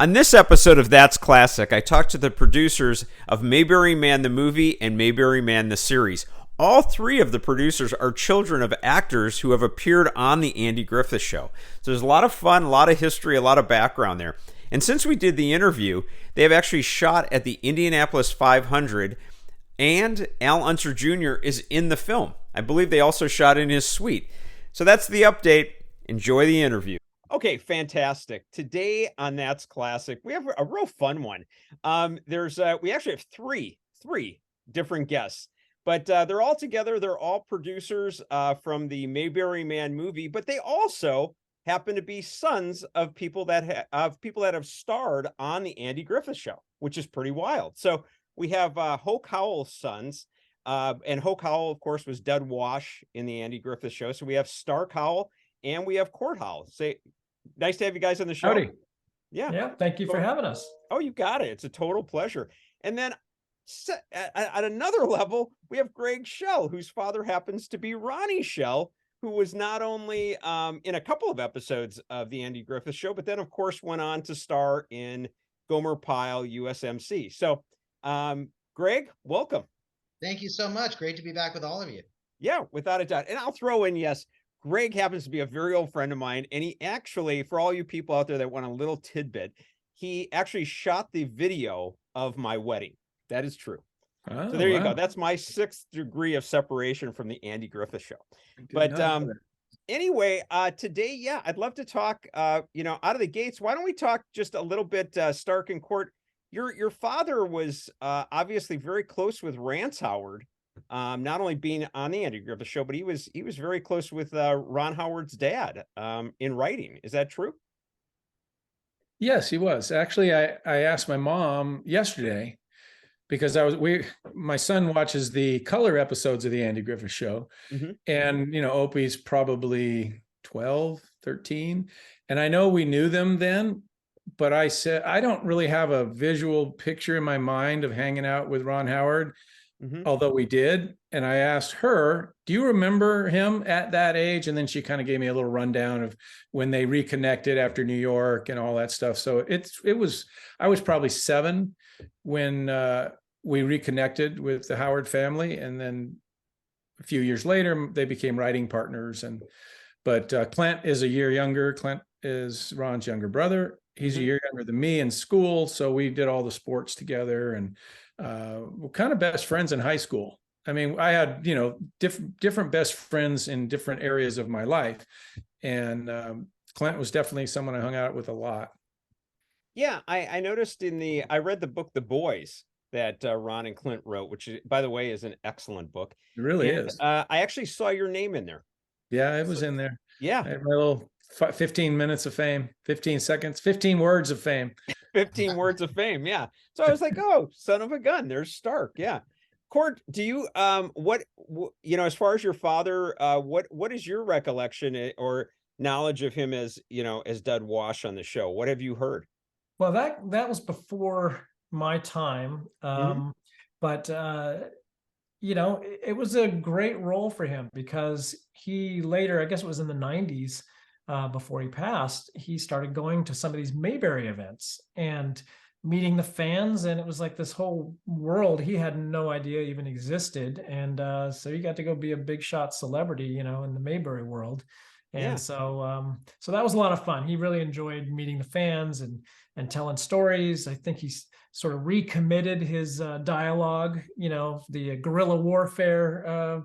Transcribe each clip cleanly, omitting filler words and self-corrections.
On this episode of That's Classic, I talked to the producers of Mayberry Man the Movie and Mayberry Man The Series. All three of the producers are children of actors who have appeared on the Andy Griffith Show. So there's a lot of fun, a lot of history, a lot of background there. And since we did the interview, they have actually shot at the Indianapolis 500, and Al Unser Jr. is in the film. I believe they also shot in his suite. So that's the update. Enjoy the interview. Okay, fantastic. Today on That's Classic, we have a real fun one. We actually have three different guests, but they're all together. They're all producers from the Mayberry Man movie, but they also happen to be sons of people that have starred on the Andy Griffith Show, which is pretty wild. So we have Hoke Howell's sons, and Hoke Howell, of course, was Dud Wash in the Andy Griffith Show. So we have Stark Howell and we have Cort Howell. Nice to have you guys on the show. Howdy. Yeah. Thank you for having us. Oh, you got it. It's a total pleasure. And then at another level, we have Greg Schell, whose father happens to be Ronnie Schell, who was not only in a couple of episodes of the Andy Griffith Show, but then, of course, went on to star in Gomer, Pyle, USMC. So, Greg, welcome. Thank you so much. Great to be back with all of you. Yeah, without a doubt. And I'll throw in, yes, Greg happens to be a very old friend of mine, and he actually, for all you people out there that want a little tidbit, he actually shot the video of my wedding. That is true. So there you go. That's my 6th degree of separation from the Andy Griffith Show. But anyway, today, yeah, I'd love to talk, out of the gates. Why don't we talk just a little bit, Stark and Cort? Your father was obviously very close with Rance Howard. Not only being on the Andy Griffith Show, but he was very close with Ron Howard's dad in writing. Is that true? Yes, he was. Actually, I asked my mom yesterday because my son watches the color episodes of the Andy Griffith Show. Mm-hmm. And, Opie's probably 12, 13. And I know we knew them then, but I said, I don't really have a visual picture in my mind of hanging out with Ron Howard. Mm-hmm. Although we did. And I asked her, do you remember him at that age? And then she kind of gave me a little rundown of when they reconnected after New York and all that stuff. So I was probably 7 when we reconnected with the Howard family. And then a few years later, they became writing partners. But Clint is a year younger. Clint is Ron's younger brother. He's a year younger than me in school. So we did all the sports together, and we're kind of best friends in high school. I mean, I had, different best friends in different areas of my life. And Clint was definitely someone I hung out with a lot. Yeah, I noticed I read the book, The Boys, that Ron and Clint wrote, which, by the way, is an excellent book. It really is. I actually saw your name in there. Yeah, it was in there. Yeah. I had my little 15 minutes of fame, 15 seconds, 15 words of fame. 15 words of fame. Yeah. So I was like, oh, son of a gun. There's Stark. Yeah. Cort, do you, as far as your father, what is your recollection or knowledge of him as Dud Wash on the show? What have you heard? Well, that was before my time. But, it was a great role for him because he later, I guess it was in the 90s, before he passed, he started going to some of these Mayberry events and meeting the fans. And it was like this whole world he had no idea even existed. And so he got to go be a big shot celebrity, in the Mayberry world. And so that was a lot of fun. He really enjoyed meeting the fans and telling stories. I think he's sort of recommitted his dialogue, the guerrilla warfare,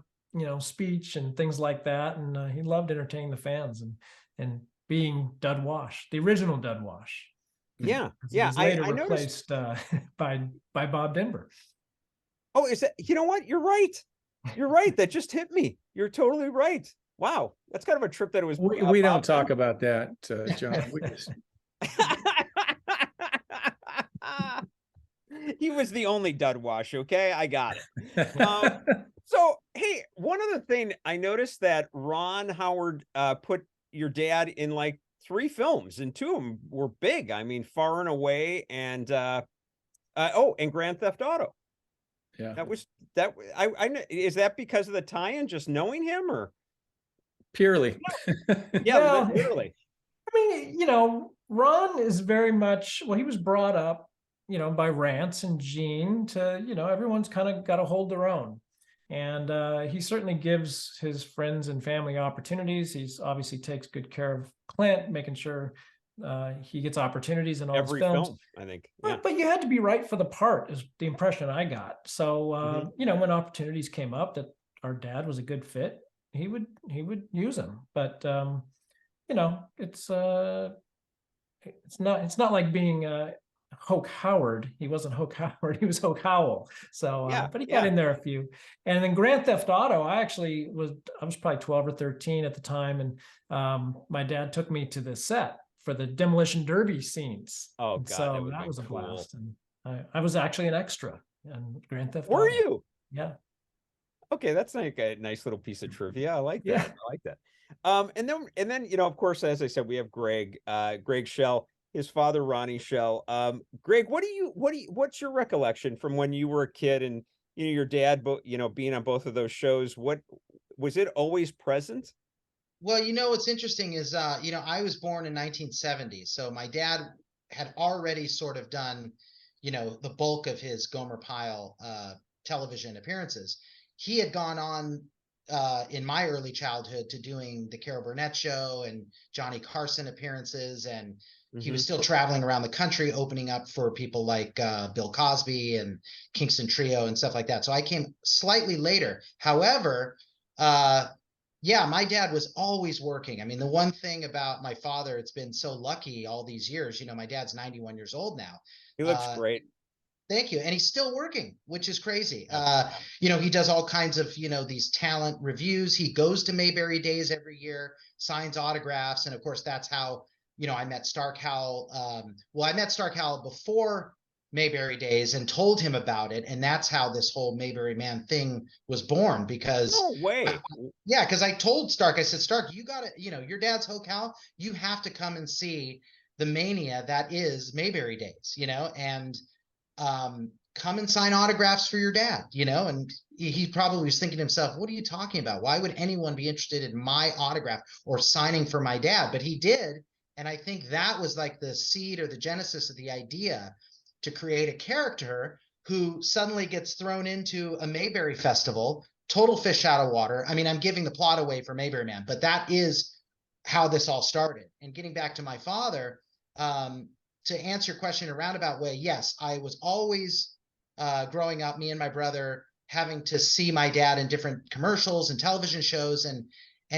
speech and things like that. And he loved entertaining the fans and being Dud Wash, the original Dud Wash. Yeah. He was later replaced by Bob Denver. Oh, is that, you know what? You're right. You're right. That just hit me. You're totally right. Wow. That's kind of a trip that it was. We don't talk about that, John. He was the only Dud Wash. Okay. I got it. So, hey, one other thing I noticed that Ron Howard put your dad in like 3 films, and 2 of them were big. I mean, Far and Away and Grand Theft Auto. Yeah, is that because of the tie-in, just knowing him, or purely? Yeah, literally. mean, Ron is very much, well, he was brought up, by Rance and Gene to, everyone's kind of got to hold their own. And he certainly gives his friends and family opportunities. He's obviously takes good care of Clint, making sure he gets opportunities in all Every his films. film, I think. Yeah. But you had to be right for the part, is the impression I got. So, when opportunities came up that our dad was a good fit, he would use them. But it's not like being Hoke Howard. He wasn't Hoke Howard. He was Hoke Howell. So, but he got in there a few. And then Grand Theft Auto, I was probably 12 or 13 at the time. And my dad took me to the set for the demolition derby scenes. Oh, and God. so that was a blast. And I was actually an extra in Grand Theft Auto. Were you? Yeah. Okay, that's like a nice little piece of trivia. I like that. Yeah. I like that. And then of course, as I said, we have Greg Schell, his father Ronnie Schell. Greg, what's your recollection from when you were a kid and your dad, being on both of those shows? What was it always present? Well, what's interesting is, I was born in 1970, so my dad had already sort of done, the bulk of his Gomer Pyle television appearances. He had gone on in my early childhood to doing the Carol Burnett show and Johnny Carson appearances, and he was still traveling around the country opening up for people like Bill Cosby and Kingston Trio and stuff like that. So I came slightly later. However, yeah, my dad was always working. I mean, the one thing about my father, it's been so lucky all these years. My dad's 91 years old now. He looks great. Thank you. And he's still working, which is crazy. He does all kinds of, these talent reviews. He goes to Mayberry Days every year, signs autographs. And of course, that's how, I met Stark Howell. I met Stark Howell before Mayberry Days and told him about it. And that's how this whole Mayberry Man thing was born, because No way. because I told Stark, I said, Stark, you got to, your dad's Hoke Howell. You have to come and see the mania that is Mayberry Days, and come and sign autographs for your dad, and he probably was thinking to himself, what are you talking about? Why would anyone be interested in my autograph or signing for my dad? But he did. And I think that was like the seed or the genesis of the idea to create a character who suddenly gets thrown into a Mayberry festival, total fish out of water. I mean, I'm giving the plot away for Mayberry Man, but that is how this all started. And getting back to my father, to answer your question in a roundabout way, yes, I was always growing up, me and my brother, having to see my dad in different commercials and television shows. And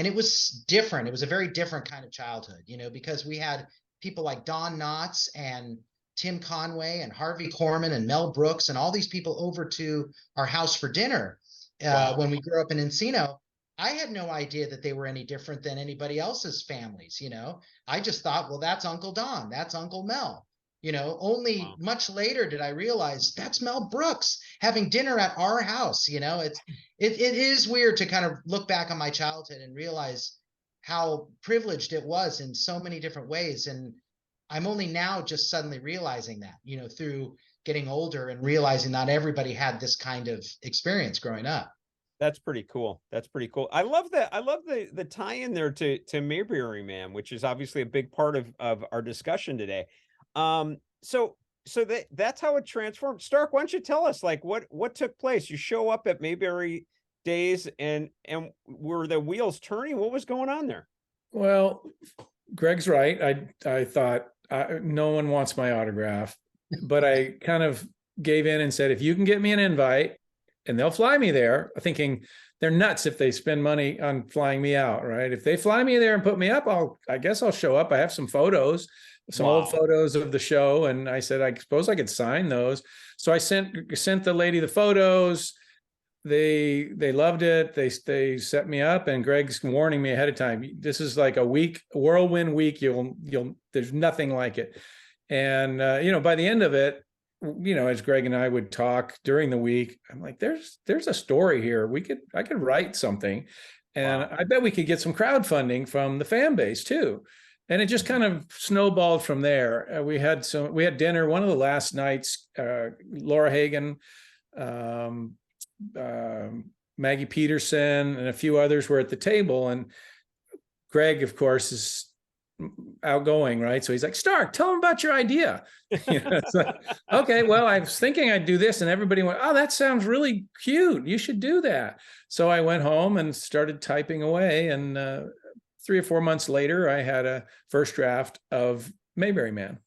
it was different. It was a very different kind of childhood, because we had people like Don Knotts and Tim Conway and Harvey Korman and Mel Brooks and all these people over to our house for dinner when we grew up in Encino. I had no idea that they were any different than anybody else's families. I just thought, well, that's Uncle Don, that's Uncle Mel. Only much later did I realize that's Mel Brooks having dinner at our house. It is weird to kind of look back on my childhood and realize how privileged it was in so many different ways. And I'm only now just suddenly realizing that, through getting older and realizing not everybody had this kind of experience growing up. That's pretty cool. That's pretty cool. I love that. I love the tie in there to Mayberry Man, which is obviously a big part of our discussion today. So that's how it transformed. Stark, why don't you tell us what took place? You show up at Mayberry Days and were the wheels turning? What was going on there? Well, Greg's right. I thought no one wants my autograph, but I kind of gave in and said, if you can get me an invite and they'll fly me there, thinking they're nuts if they spend money on flying me out, right? If they fly me there and put me up, I guess I'll show up. I have some photos, some old photos of the show. And I said, I suppose I could sign those. So I sent the lady the photos. They loved it. They set me up, and Greg's warning me ahead of time. This is like a whirlwind week. There's nothing like it. And, by the end of it, as Greg and I would talk during the week, I'm like, there's a story here. I could write something, and I bet we could get some crowdfunding from the fan base too. And it just kind of snowballed from there. We had dinner one of the last nights. Laura Hagen, Maggie Peterson, and a few others were at the table. And Greg, of course, is outgoing, right? So he's like, Stark, tell him about your idea. It's like, okay, well, I was thinking I'd do this, and everybody went, oh, that sounds really cute. You should do that. So I went home and started typing away, and 3 or 4 months later, I had a first draft of Mayberry Man.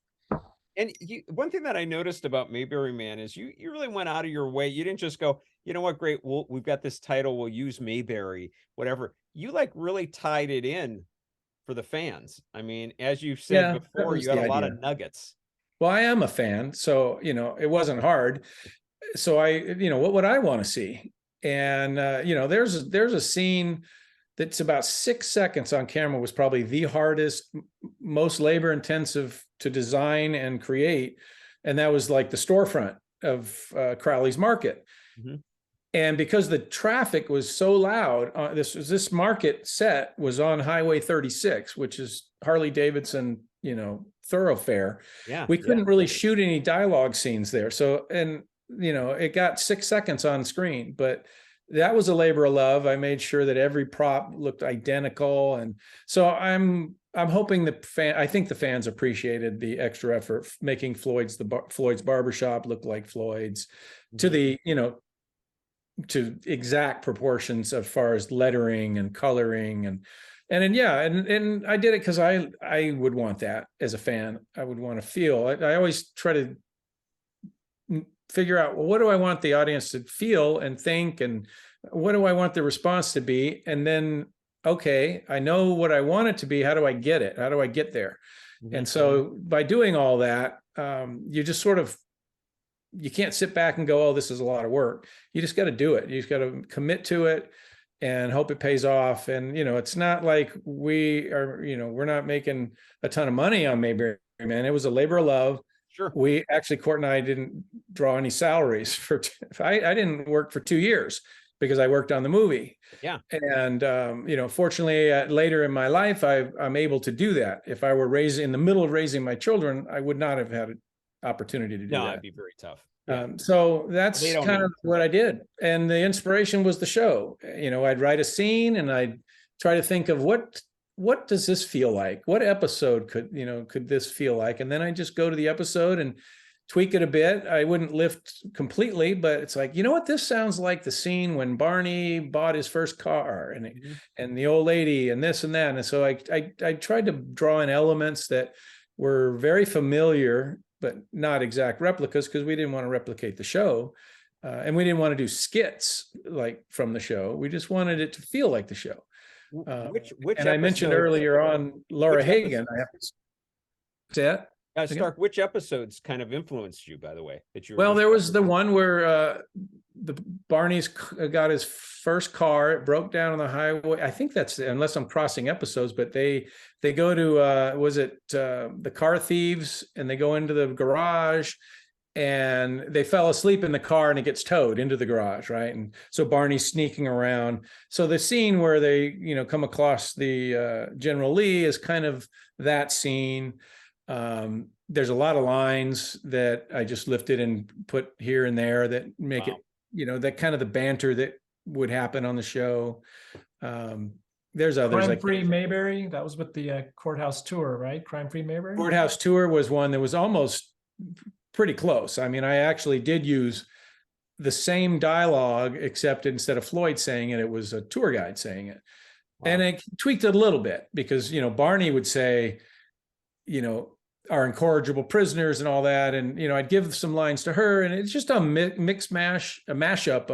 And one thing that I noticed about Mayberry Man is you really went out of your way. You didn't just go, you know what, great, we've got this title, we'll use Mayberry, whatever. You like really tied it in for the fans. I mean, as you said before, you had a lot of nuggets. Well, I am a fan, so it wasn't hard. So what would I want to see? And there's a scene that's about 6 seconds on camera, was probably the hardest, most labor intensive to design and create. And that was like the storefront of Crowley's Market. Mm-hmm. And because the traffic was so loud, this market set was on Highway 36, which is Harley Davidson, thoroughfare. Yeah, we couldn't really shoot any dialogue scenes there. So, and it got 6 seconds on screen, but that was a labor of love. I made sure that every prop looked identical, and so I'm hoping I think the fans appreciated the extra effort making Floyd's barbershop look like Floyd's, to the to exact proportions as far as lettering and coloring and I did it because I would want that as a fan. I would want to feel. I always try to figure out, well, what do I want the audience to feel and think, and what do I want the response to be? And then, okay, I know what I want it to be. How do I get it? How do I get there? Mm-hmm. And so by doing all that, you just you can't sit back and go, oh, this is a lot of work. You just got to do it. You just got to commit to it and hope it pays off. And, it's not like we're not making a ton of money on Mayberry Man. It was a labor of love. Sure. We actually, Cort and I didn't draw any salaries I didn't work for 2 years because I worked on the movie. Yeah. And, fortunately later in my life, I'm able to do that. If I were in the middle of raising my children, I would not have had an opportunity to do that. No, it'd be very tough. So that's kind of what I did. And the inspiration was the show. I'd write a scene and I'd try to think of what does this feel like? What episode could this feel like? And then I just go to the episode and tweak it a bit. I wouldn't lift completely, but it's like, what? This sounds like the scene when Barney bought his first car and the old lady and this and that. And so I tried to draw in elements that were very familiar, but not exact replicas, because we didn't want to replicate the show. And we didn't want to do skits like from the show. We just wanted it to feel like the show. Which and I mentioned earlier on Laura Hagen. I have to say Stark, which episodes kind of influenced you, by the way? Well, there was the one where the Barney's got his first car. It broke down on the highway. I think that's, unless I'm crossing episodes, but they go to the car thieves, and they go into the garage, and they fell asleep in the car and it gets towed into the garage, right? And so Barney's sneaking around. So the scene where they, come across the General Lee is kind of that scene. There's a lot of lines that I just lifted and put here and there that make it, that kind of the banter that would happen on the show. There's others. Crime-Free Mayberry, that was with the Courthouse Tour, right? Crime-Free Mayberry? Courthouse Tour was one that was almost pretty close. I mean, I actually did use the same dialogue, except instead of Floyd saying it, it was a tour guide saying it. Wow. And I tweaked it a little bit because, Barney would say, our incorrigible prisoners and all that. And, I'd give some lines to her, and it's just a mashup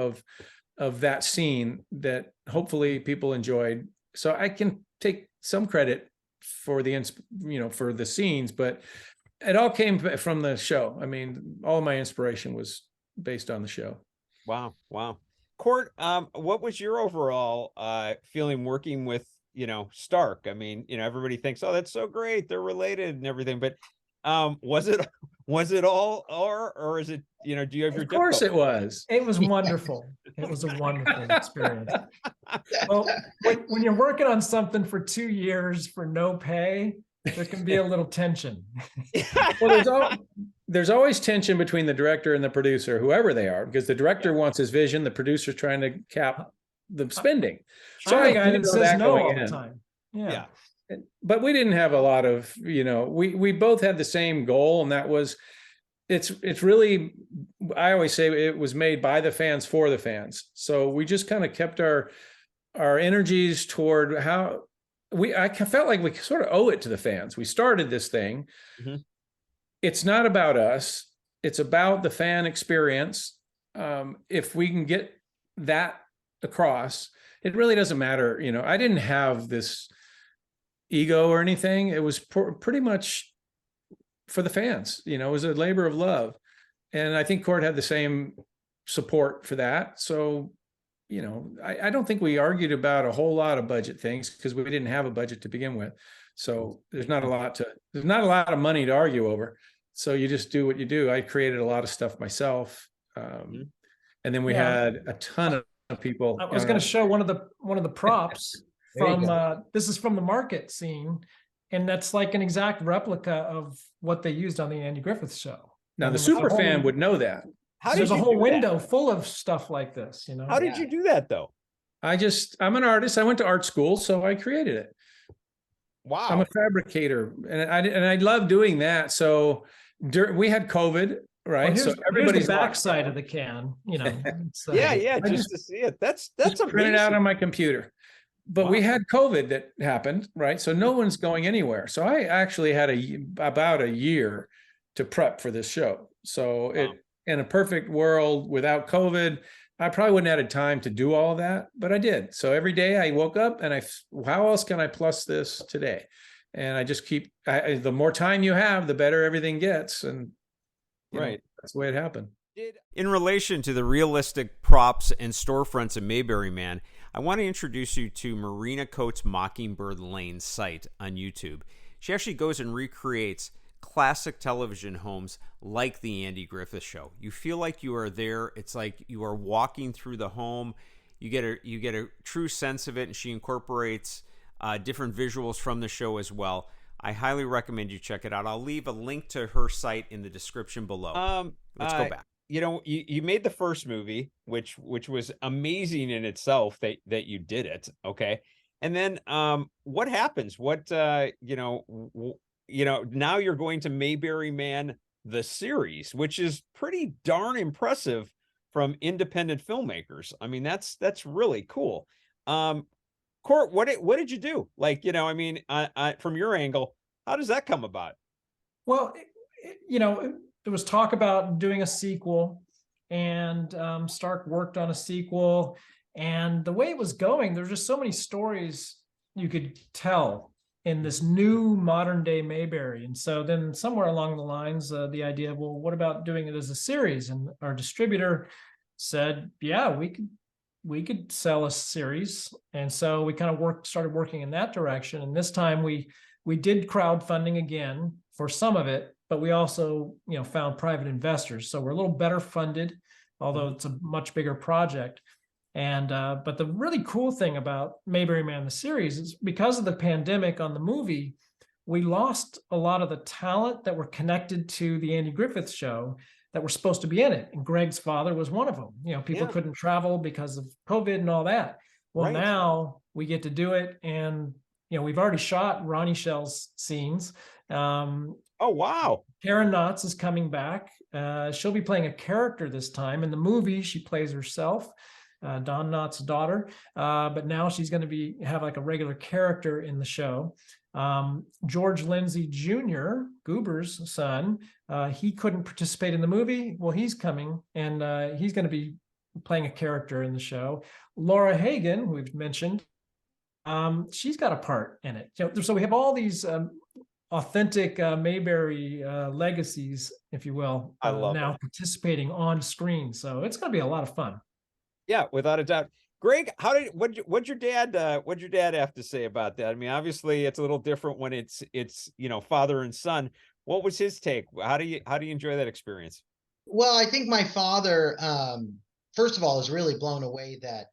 of that scene that hopefully people enjoyed. So I can take some credit for for the scenes, but it all came from the show. I mean, all my inspiration was based on the show. Wow. Cort, what was your overall feeling working with, Stark? I mean, everybody thinks, oh, that's so great, they're related and everything, but was it all, or is it, do you have your? Of course it was. It was wonderful. It was a wonderful experience. Well, when you're working on something for 2 years for no pay, there can be a little tension. Well, there's always tension between the director and the producer, whoever they are, because the director wants his vision, the producer's trying to cap the spending. So I guy that says no all the time. Yeah. but we didn't have a lot of, we both had the same goal, and that was, it's really, I always say it was made by the fans for the fans. So we just kind of kept our energies toward I felt like we sort of owe it to the fans. We started this thing. Mm-hmm. It's not about us. It's about the fan experience. If we can get that across, it really doesn't matter. I didn't have this ego or anything. It was pretty much for the fans. It was a labor of love. And I think Cort had the same support for that. So, I don't think we argued about a whole lot of budget things because we didn't have a budget to begin with. So there's not a lot of money to argue over. So you just do what you do. I created a lot of stuff myself. And then we had a ton of people. I was going to show one of the props from this is from the market scene, and that's like an exact replica of what they used on the Andy Griffith Show. Now the super fan would know that. There's a whole window full of stuff like this. How did you do that though? I'm an artist. I went to art school, so I created it. Wow. I'm a fabricator, and I love doing that. So we had COVID. Right. Well, so everybody's the backside of the can, just to see it. That's printed out on my computer. But we had COVID that happened, right? So no one's going anywhere. So I actually had about a year to prep for this show. So in a perfect world without COVID, I probably wouldn't have had time to do all of that, but I did. So every day I woke up and how else can I plus this today? And I just the more time you have, the better everything gets. And right. That's the way it happened. In relation to the realistic props and storefronts of Mayberry Man, I want to introduce you to Marina Coates' Mockingbird Lane site on YouTube. She actually goes and recreates classic television homes like the Andy Griffith Show. You feel like you are there. It's like you are walking through the home. You get a true sense of it, and she incorporates different visuals from the show as well. I highly recommend you check it out. I'll leave a link to her site in the description below. Let's go back. You made the first movie, which was amazing in itself that you did it. Okay. And then what happens? What now you're going to Mayberry Man the Series, which is pretty darn impressive from independent filmmakers. I mean, that's really cool. Cort, what did you do? From your angle, how does that come about? Well, there was talk about doing a sequel, and Stark worked on a sequel. And the way it was going, there's just so many stories you could tell in this new modern day Mayberry. And so then somewhere along the lines, the idea, well, what about doing it as a series? And our distributor said, yeah, we could sell a series. And so we kind of started working in that direction. And this time we did crowdfunding again for some of it, but we also, found private investors. So we're a little better funded, although it's a much bigger project. And, but the really cool thing about Mayberry Man the Series is because of the pandemic on the movie, we lost a lot of the talent that were connected to the Andy Griffith Show that were supposed to be in it. And Greg's father was one of them. People couldn't travel because of COVID and all that. Well, now we get to do it. And, we've already shot Ronnie Schell's scenes. Oh, wow. Karen Knotts is coming back. She'll be playing a character this time. In the movie, she plays herself, Don Knotts' daughter. But now she's going to have like a regular character in the show. George Lindsay Jr., Goober's son, he couldn't participate in the movie. Well, he's coming, and he's going to be playing a character in the show. Laura Hagen, who we've mentioned, she's got a part in it. So we have all these authentic Mayberry legacies, if you will, I love now it. Participating on screen. So it's going to be a lot of fun. Yeah, without a doubt. Greg, what'd your dad have to say about that? I mean, obviously it's a little different when it's father and son. What was his take? How do you enjoy that experience? Well, I think my father, first of all, is really blown away that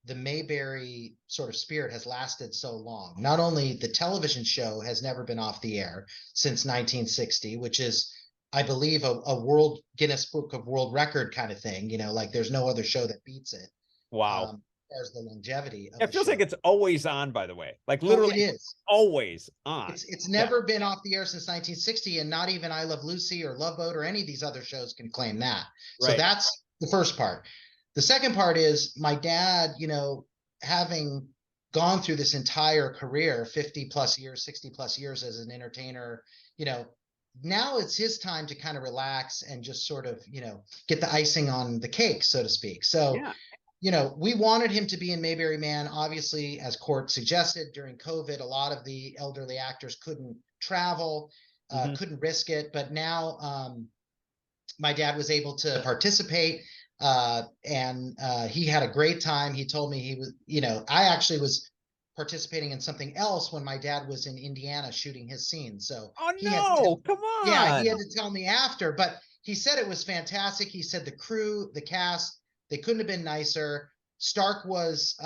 the Mayberry sort of spirit has lasted so long. Not only the television show has never been off the air since 1960, which is, I believe, a world Guinness Book of World Record kind of thing. Like there's no other show that beats it. Wow. far as the longevity of It the feels show. like it's always on, by the way. Like Oh, literally it is. always on. It's never been off the air since 1960, and not even I Love Lucy or Love Boat or any of these other shows can claim that. So Right. that's the first part. The second part is my dad, having gone through this entire career, 50 plus years, 60 plus years as an entertainer, now it's his time to kind of relax and just sort of, get the icing on the cake, so to speak. So, we wanted him to be in Mayberry Man. Obviously, as Cort suggested, during COVID, a lot of the elderly actors couldn't travel, couldn't risk it. But now my dad was able to participate, and he had a great time. He told me he was, I actually was participating in something else when my dad was in Indiana shooting his scene. So Oh he had to tell, no, come on. yeah, he had to tell me after, but he said it was fantastic. He said the crew, the cast, they couldn't have been nicer. Stark was,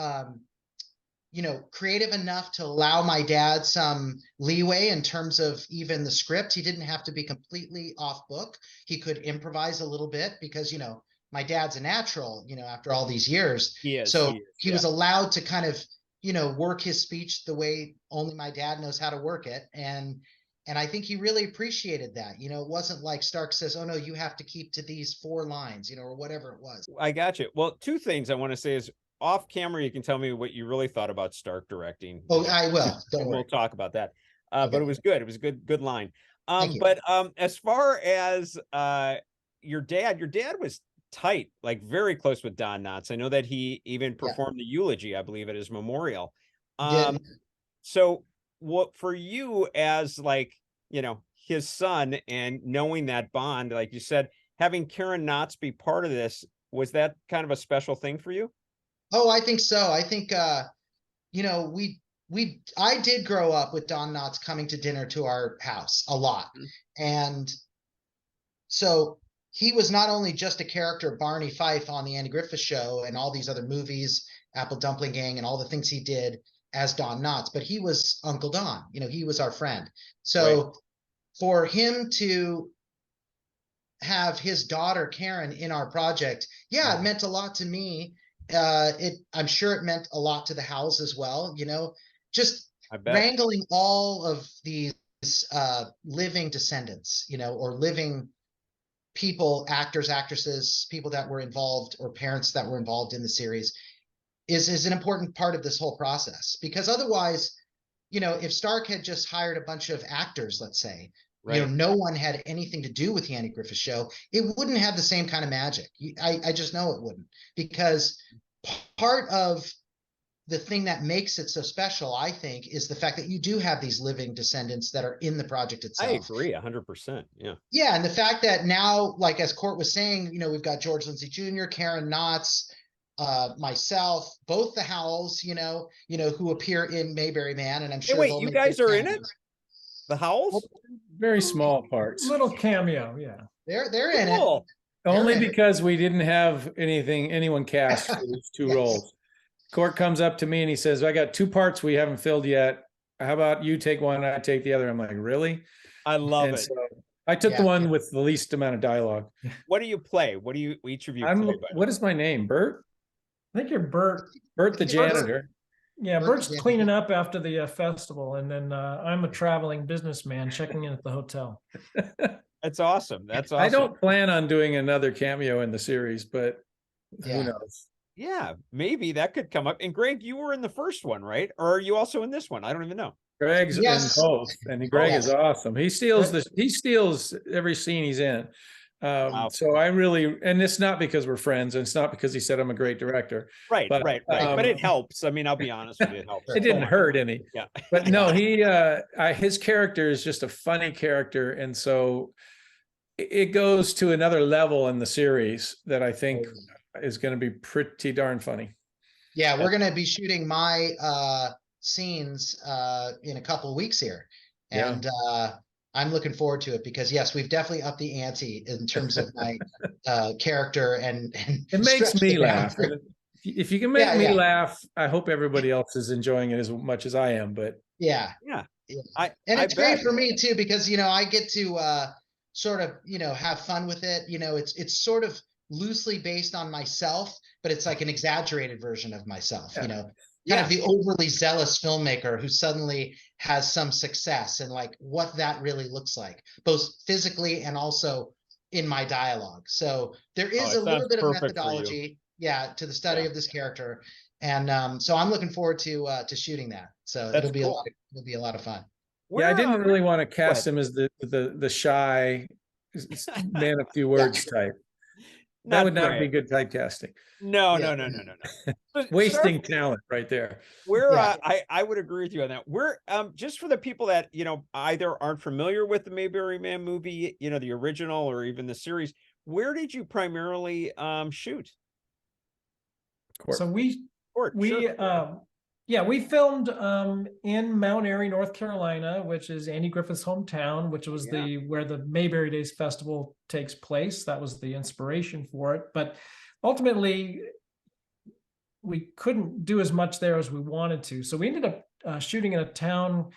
creative enough to allow my dad some leeway in terms of even the script. He didn't have to be completely off book. He could improvise a little bit because, my dad's a natural, after all these years. He is. So he is, he was allowed to kind of, work his speech the way only my dad knows how to work it. And I think he really appreciated that. It wasn't like Stark says, oh no, you have to keep to these 4 lines, or whatever it was. I got you. Well, 2 things I want to say is off camera, you can tell me what you really thought about Stark directing. Oh, I will. Don't worry. We'll talk about that. Okay. But it was good. It was a good line. Thank you. But as far as your dad was tight, like very close with Don Knotts. I know that he even performed the eulogy, I believe, at his memorial. So what for you as like, his son and knowing that bond, like you said, having Karen Knotts be part of this, was that kind of a special thing for you? Oh, I think so. I think, I did grow up with Don Knotts coming to dinner to our house a lot. And so he was not only just a character, Barney Fife on the Andy Griffith Show and all these other movies, Apple Dumpling Gang and all the things he did as Don Knotts, but he was Uncle Don, he was our friend. So for him to have his daughter Karen in our project, it meant a lot to me. I'm sure it meant a lot to the Howells as well, just wrangling all of these living descendants, or living people, actors, actresses, people that were involved or parents that were involved in the series is an important part of this whole process. Because otherwise, if Stark had just hired a bunch of actors, let's say, no one had anything to do with the Andy Griffith Show, it wouldn't have the same kind of magic. I just know it wouldn't, because part of the thing that makes it so special, I think, is the fact that you do have these living descendants that are in the project itself. I agree 100%. Yeah. Yeah. And the fact that now, like, as Cort was saying, we've got George Lindsay Jr., Karen Knotts, myself, both the Howells, who appear in Mayberry Man. And I'm sure wait, you guys are in it? The Howells? Very small parts. Little cameo, yeah. They're in it. Only because we didn't have anyone cast for these 2 roles. Cort comes up to me and he says, I got 2 parts we haven't filled yet. How about you take one and I take the other? I'm like, really? I love it. So I took the one with the least amount of dialogue. What do you play? What do you, each of you play? What is my name? Bert? I think you're Bert. Bert the janitor. Yeah, Bert's cleaning up after the festival, and then I'm a traveling businessman checking in at the hotel. That's awesome. That's awesome. I don't plan on doing another cameo in the series, but who knows? Yeah, maybe that could come up. And Greg, you were in the first one, right? Or are you also in this one? I don't even know. Greg's in both, and Greg is awesome. He steals every scene he's in. Wow. So I really, and it's not because we're friends, and it's not because he said I'm a great director. Right. But it helps. I mean, I'll be honest with you, it helps. It didn't hurt any. Yeah. But no, his character is just a funny character, and so it goes to another level in the series that I think is going to be pretty darn funny. Yeah, we're going to be shooting my scenes in a couple of weeks here, and I'm looking forward to it because yes, we've definitely upped the ante in terms of my character, and it makes me laugh. If you can make me laugh, I hope everybody else is enjoying it as much as I am. But it's great for me too because I get to sort of have fun with it. It's sort of loosely based on myself, but it's like an exaggerated version of myself, Yeah. Kind of the overly zealous filmmaker who suddenly has some success, and like what that really looks like, both physically and also in my dialogue. So there is a little bit of methodology, to the study of this character. And so I'm looking forward to shooting that. So it'll be a lot of fun. Yeah, I didn't really want to cast him as the shy man of few words type. That would not be good typecasting. No. Wasting talent right there. I would agree with you on that. We're just for the people that either aren't familiar with the Mayberry Man movie, the original or even the series. Where did you primarily shoot? Cort. So we filmed in Mount Airy, North Carolina, which is Andy Griffith's hometown, which was where the Mayberry Days Festival takes place. That was the inspiration for it. But ultimately, we couldn't do as much there as we wanted to. So we ended up shooting in a town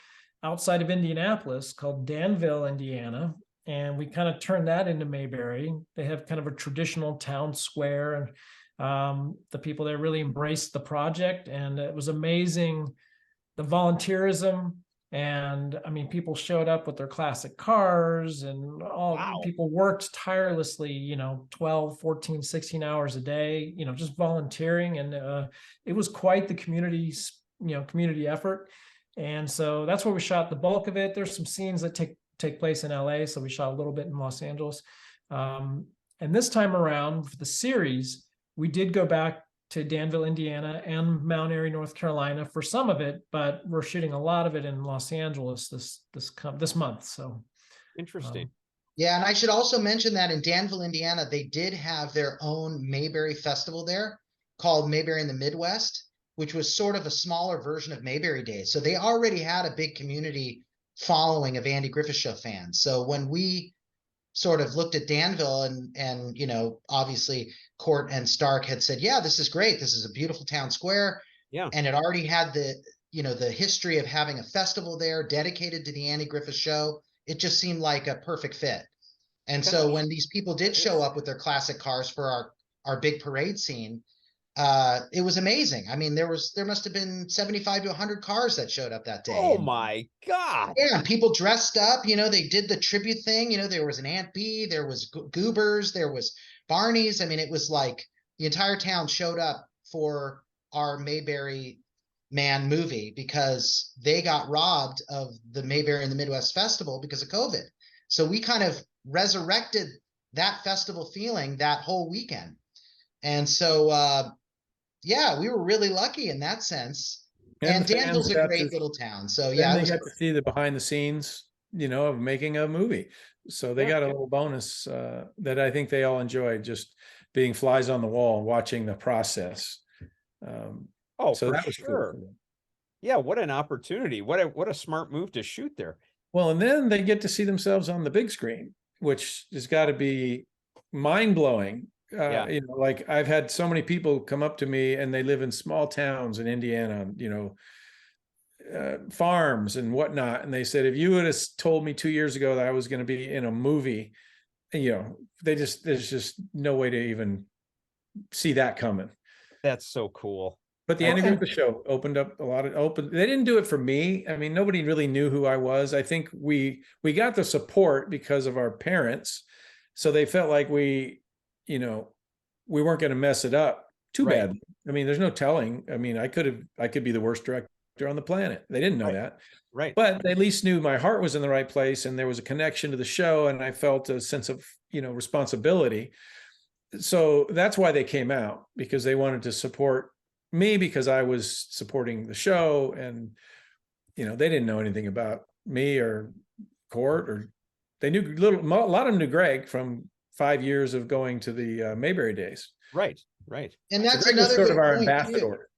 outside of Indianapolis called Danville, Indiana. And we kind of turned that into Mayberry. They have kind of a traditional town square, and the people there really embraced the project, and it was amazing, the volunteerism. And I mean, people showed up with their classic cars, and people worked tirelessly, 12, 14, 16 hours a day, just volunteering. And it was quite the community effort. And so that's where we shot the bulk of it. There's some scenes that take place in LA. So we shot a little bit in Los Angeles. And this time around for the series, we did go back to Danville, Indiana and Mount Airy, North Carolina for some of it, but we're shooting a lot of it in Los Angeles this month. So interesting. And I should also mention that in Danville, Indiana, they did have their own Mayberry festival there called Mayberry in the Midwest, which was sort of a smaller version of Mayberry Days. So they already had a big community following of Andy Griffith Show fans. So when we sort of looked at Danville and obviously Cort and Stark had said, this is great. This is a beautiful town square. Yeah. And it already had the history of having a festival there dedicated to the Andy Griffith Show. It just seemed like a perfect fit. And so when these people did show up with their classic cars for our big parade scene, it was amazing. I mean, there must have been 75 to 100 cars that showed up that day. Oh my God. Yeah. People dressed up, they did the tribute thing. There was an Aunt Bee, there was Goobers, there was Barney's. I mean, it was like the entire town showed up for our Mayberry Man movie because they got robbed of the Mayberry in the Midwest Festival because of COVID. So we kind of resurrected that festival feeling that whole weekend. And so, we were really lucky in that sense. And Danville's a great little town. So they got to see the behind the scenes, of making a movie. So they got a little bonus that I think they all enjoyed, just being flies on the wall and watching the process. So that was sure. Cool. Yeah, what an opportunity. What a smart move to shoot there. Well, and then they get to see themselves on the big screen, which has got to be mind-blowing. Like I've had so many people come up to me and they live in small towns in Indiana, farms and whatnot. And they said, if you would have told me 2 years ago that I was going to be in a movie, there's just no way to even see that coming. That's so cool. But the Andy Griffith Show opened up they didn't do it for me. I mean, nobody really knew who I was. I think we got the support because of our parents. So they felt like we weren't going to mess it up too badly. I mean, there's no telling. I mean, I could be the worst director on the planet. They didn't know that. Right. But they at least knew my heart was in the right place and there was a connection to the show and I felt a sense of, responsibility. So that's why they came out, because they wanted to support me because I was supporting the show, and, they didn't know anything about me or Cort, or they knew a lot of them knew Greg from 5 years of going to the Mayberry Days. Right. And that's so another sort of our ambassador.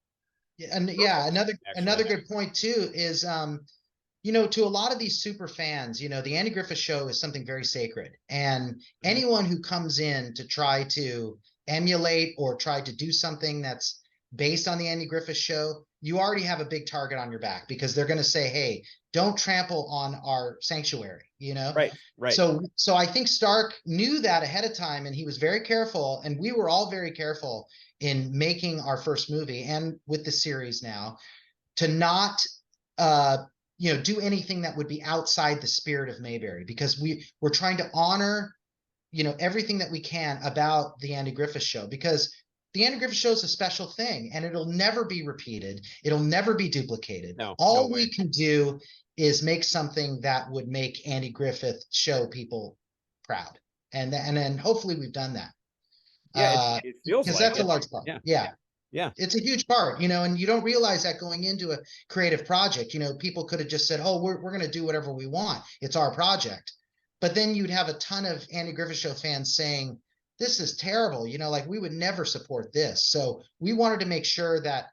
Too. Yeah, and another good point too is to a lot of these super fans, the Andy Griffith Show is something very sacred, and anyone who comes in to try to emulate or try to do something that's based on the Andy Griffith Show, you already have a big target on your back, because they're going to say, hey, don't trample on our sanctuary, you know? Right, right. So I think Stark knew that ahead of time, and he was very careful, and we were all very careful in making our first movie and with the series now, to not do anything that would be outside the spirit of Mayberry, because we're trying to honor everything that we can about the Andy Griffith Show, because the Andy Griffith Show is a special thing, and it'll never be repeated. It'll never be duplicated. All we can do is make something that would make Andy Griffith Show people proud, and then hopefully we've done that. Yeah, it feels because like that's a large part. Yeah, it's a huge part, and you don't realize that going into a creative project. People could have just said, "Oh, we're going to do whatever we want. It's our project," but then you'd have a ton of Andy Griffith Show fans saying, "This is terrible. Like, we would never support this." So we wanted to make sure that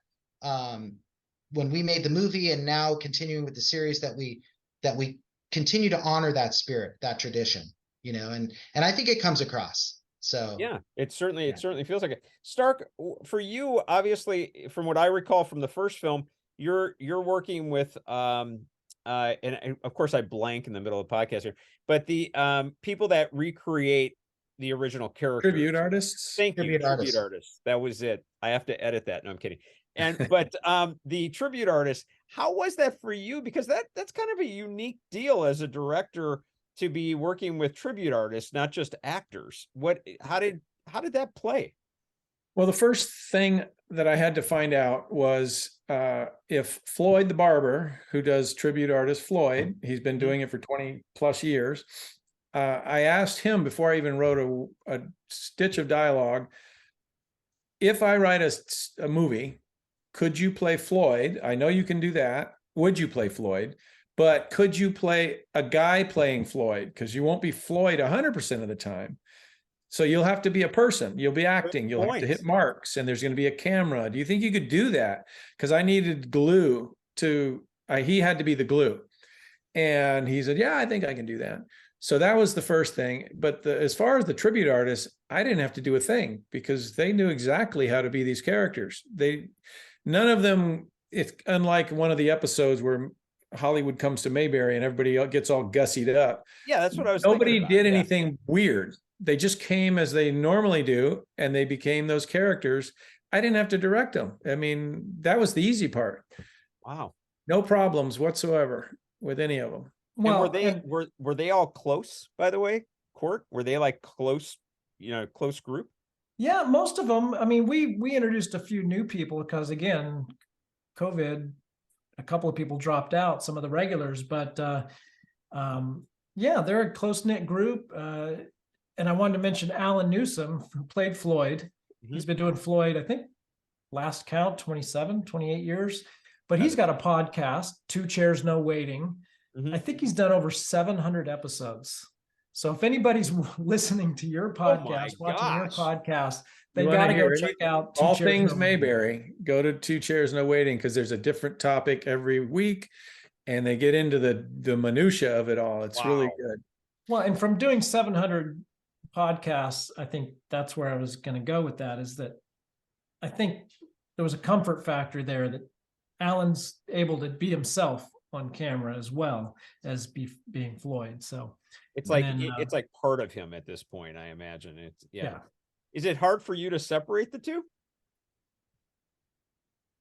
when we made the movie, and now continuing with the series, that we continue to honor that spirit, that tradition, and I think it comes across. So yeah, it certainly feels like it. Stark, for you, obviously, from what I recall from the first film, you're working with and of course I blank in the middle of the podcast here, but the people that recreate the original characters. Tribute artists. Thank you, tribute artists. That was it. I have to edit that. No, I'm kidding. But the tribute artists, how was that for you? Because that's kind of a unique deal as a director, to be working with tribute artists, not just actors. How did that play? Well, the first thing that I had to find out was if Floyd the barber, who does tribute artist Floyd, he's been doing it for 20 plus years. I asked him before I even wrote a stitch of dialogue, if I write a movie, could you play Floyd? I know you can do that. Would you play Floyd? But could you play a guy playing Floyd? Because you won't be Floyd 100% of the time. So you'll have to be a person. You'll be acting. You'll have to hit marks, and there's going to be a camera. Do you think you could do that? Because I needed glue he had to be the glue. And he said, yeah, I think I can do that. So that was the first thing. But as far as the tribute artists, I didn't have to do a thing, because they knew exactly how to be these characters. None of them, it's unlike one of the episodes where Hollywood comes to Mayberry and everybody gets all gussied up. Yeah, that's what I was Nobody did anything weird. They just came as they normally do, and they became those characters. I didn't have to direct them. I mean, that was the easy part. Wow. No problems whatsoever with any of them. Well, were they all close, by the way, Cort? Were they like close group? Yeah, most of them. I mean, we introduced a few new people because, again, COVID, a couple of people dropped out, some of the regulars, but yeah, they're a close-knit group. And I wanted to mention Alan Newsom, who played Floyd. Mm-hmm. He's been doing Floyd, I think, last count, 28 years. But he's got a podcast, Two Chairs, No Waiting. Mm-hmm. I think he's done over 700 episodes. So if anybody's listening to your podcast, watching your podcast, they got to go check out All Things Mayberry. Go to Two Chairs, No Waiting, because there's a different topic every week, and they get into the minutia of it all. It's really good. Well, and from doing 700 podcasts, I think that's where I was going to go with that, is that I think there was a comfort factor there that Alan's able to be himself on camera as well as being Floyd. So it's like it's like part of him at this point, I imagine. Yeah. Is it hard for you to separate the two?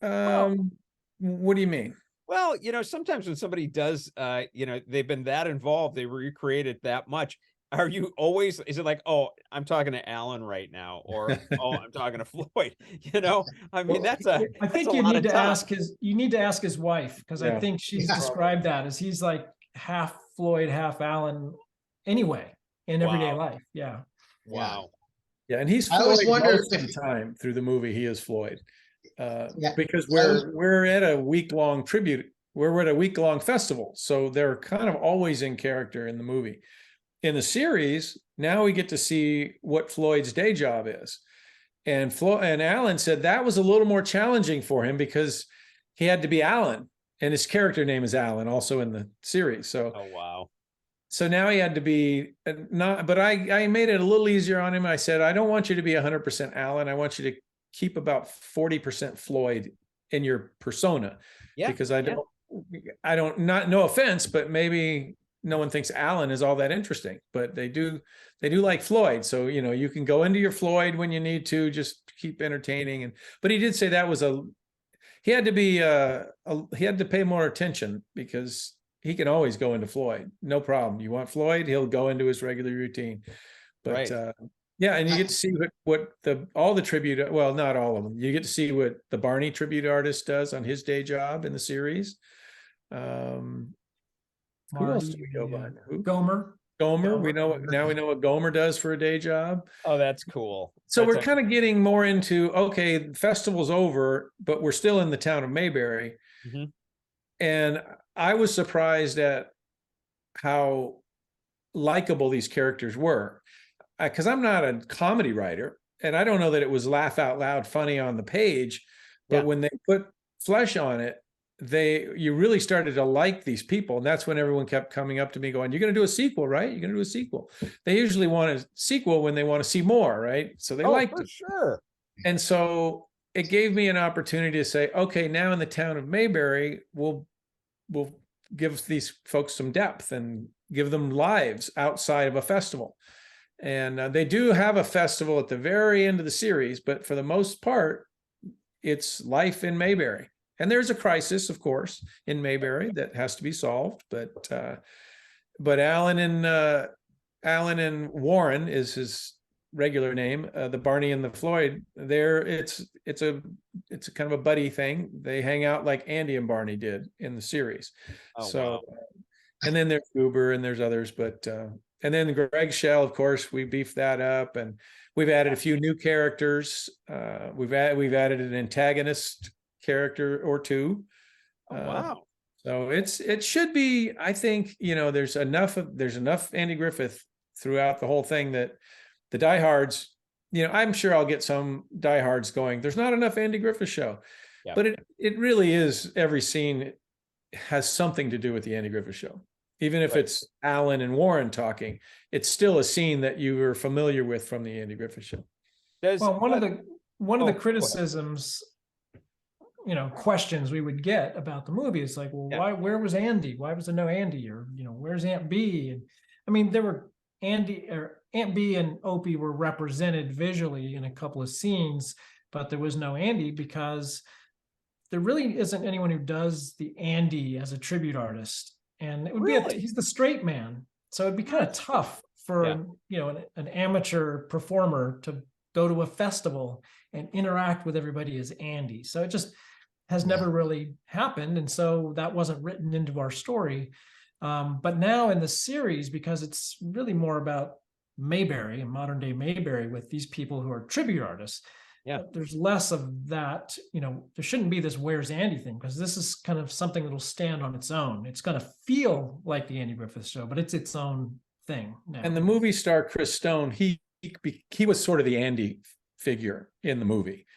What do you mean? Well, sometimes when somebody does, they've been that involved, they recreate it that much. Are you always, is it like, oh, I'm talking to Alan right now, or oh, I'm talking to Floyd? I mean, I think you need to ask his wife, because I think she's described that as he's like half Floyd, half Alan anyway in everyday life. Yeah. Wow. Yeah, and he's Floyd most of the time through the movie. He is Floyd, because we're at a week-long tribute. We're at a week-long festival, so they're kind of always in character in the movie. In the series, now we get to see what Floyd's day job is, and Alan said that was a little more challenging for him because he had to be Alan, and his character name is Alan, also in the series. So, oh wow. So now he had to be not, but I made it a little easier on him. I said, I don't want you to be 100% Alan. I want you to keep about 40% Floyd in your persona. Yeah, because I don't, not, no offense, but maybe no one thinks Alan is all that interesting, but they do like Floyd. So, you know, you can go into your Floyd when you need to, just keep entertaining. But he did say that was he had to be, he had to pay more attention, because he can always go into Floyd. No problem. You want Floyd, he'll go into his regular routine. But yeah, and you get to see what all the tribute, well, not all of them. You get to see what the Barney tribute artist does on his day job in the series. Who else do we go by? Gomer. Gomer. We know what Gomer does for a day job. Oh, that's cool. So we're kind of getting more into, okay, festival's over, but we're still in the town of Mayberry. Mm-hmm. And I was surprised at how likable these characters were. Because I'm not a comedy writer, and I don't know that it was laugh out loud funny on the page, but when they put flesh on it, you really started to like these people. And that's when everyone kept coming up to me going, "You're going to do a sequel, right? You're going to do a sequel." They usually want a sequel when they want to see more, right? So they liked it. Sure. And so it gave me an opportunity to say, okay, now in the town of Mayberry, we'll give these folks some depth and give them lives outside of a festival. And they do have a festival at the very end of the series, but for the most part, it's life in Mayberry. And there's a crisis, of course, in Mayberry that has to be solved. But Alan and Warren is his regular name. The Barney and the Floyd, it's a kind of a buddy thing. They hang out like Andy and Barney did in the series. Wow. And then there's Goober and there's others, but. And then Greg Schell, of course, we beefed that up, and we've added a few new characters. We've added an antagonist character or two. Wow! So it should be. I think, you know, there's enough Andy Griffith throughout the whole thing that the diehards. You know, I'm sure I'll get some diehards going, "There's not enough Andy Griffith Show," but it really is. Every scene has something to do with the Andy Griffith Show. Even if it's Alan and Warren it's still a scene that you were familiar with from the Andy Griffith Show. Well, one of the criticisms, you know, questions we would get about the movie is like, well, where was Andy? Why was there no Andy? Or, you know, where's Aunt B? And I mean, there were Aunt B and Opie were represented visually in a couple of scenes, but there was no Andy because there really isn't anyone who does the Andy as a tribute artist. And it would be he's the straight man. So it'd be kind of tough for, you know, an amateur performer to go to a festival and interact with everybody as Andy. So it just has never really happened. And so that wasn't written into our story. But now in the series, because it's really more about Mayberry and modern day Mayberry with these people who are tribute artists, there's less of that. You know, there shouldn't be this "Where's Andy" thing, because this is kind of something that'll stand on its own. It's going to feel like the Andy Griffith Show, but it's its own thing now. And the movie star Chris Stone, he was sort of the Andy figure in the movie.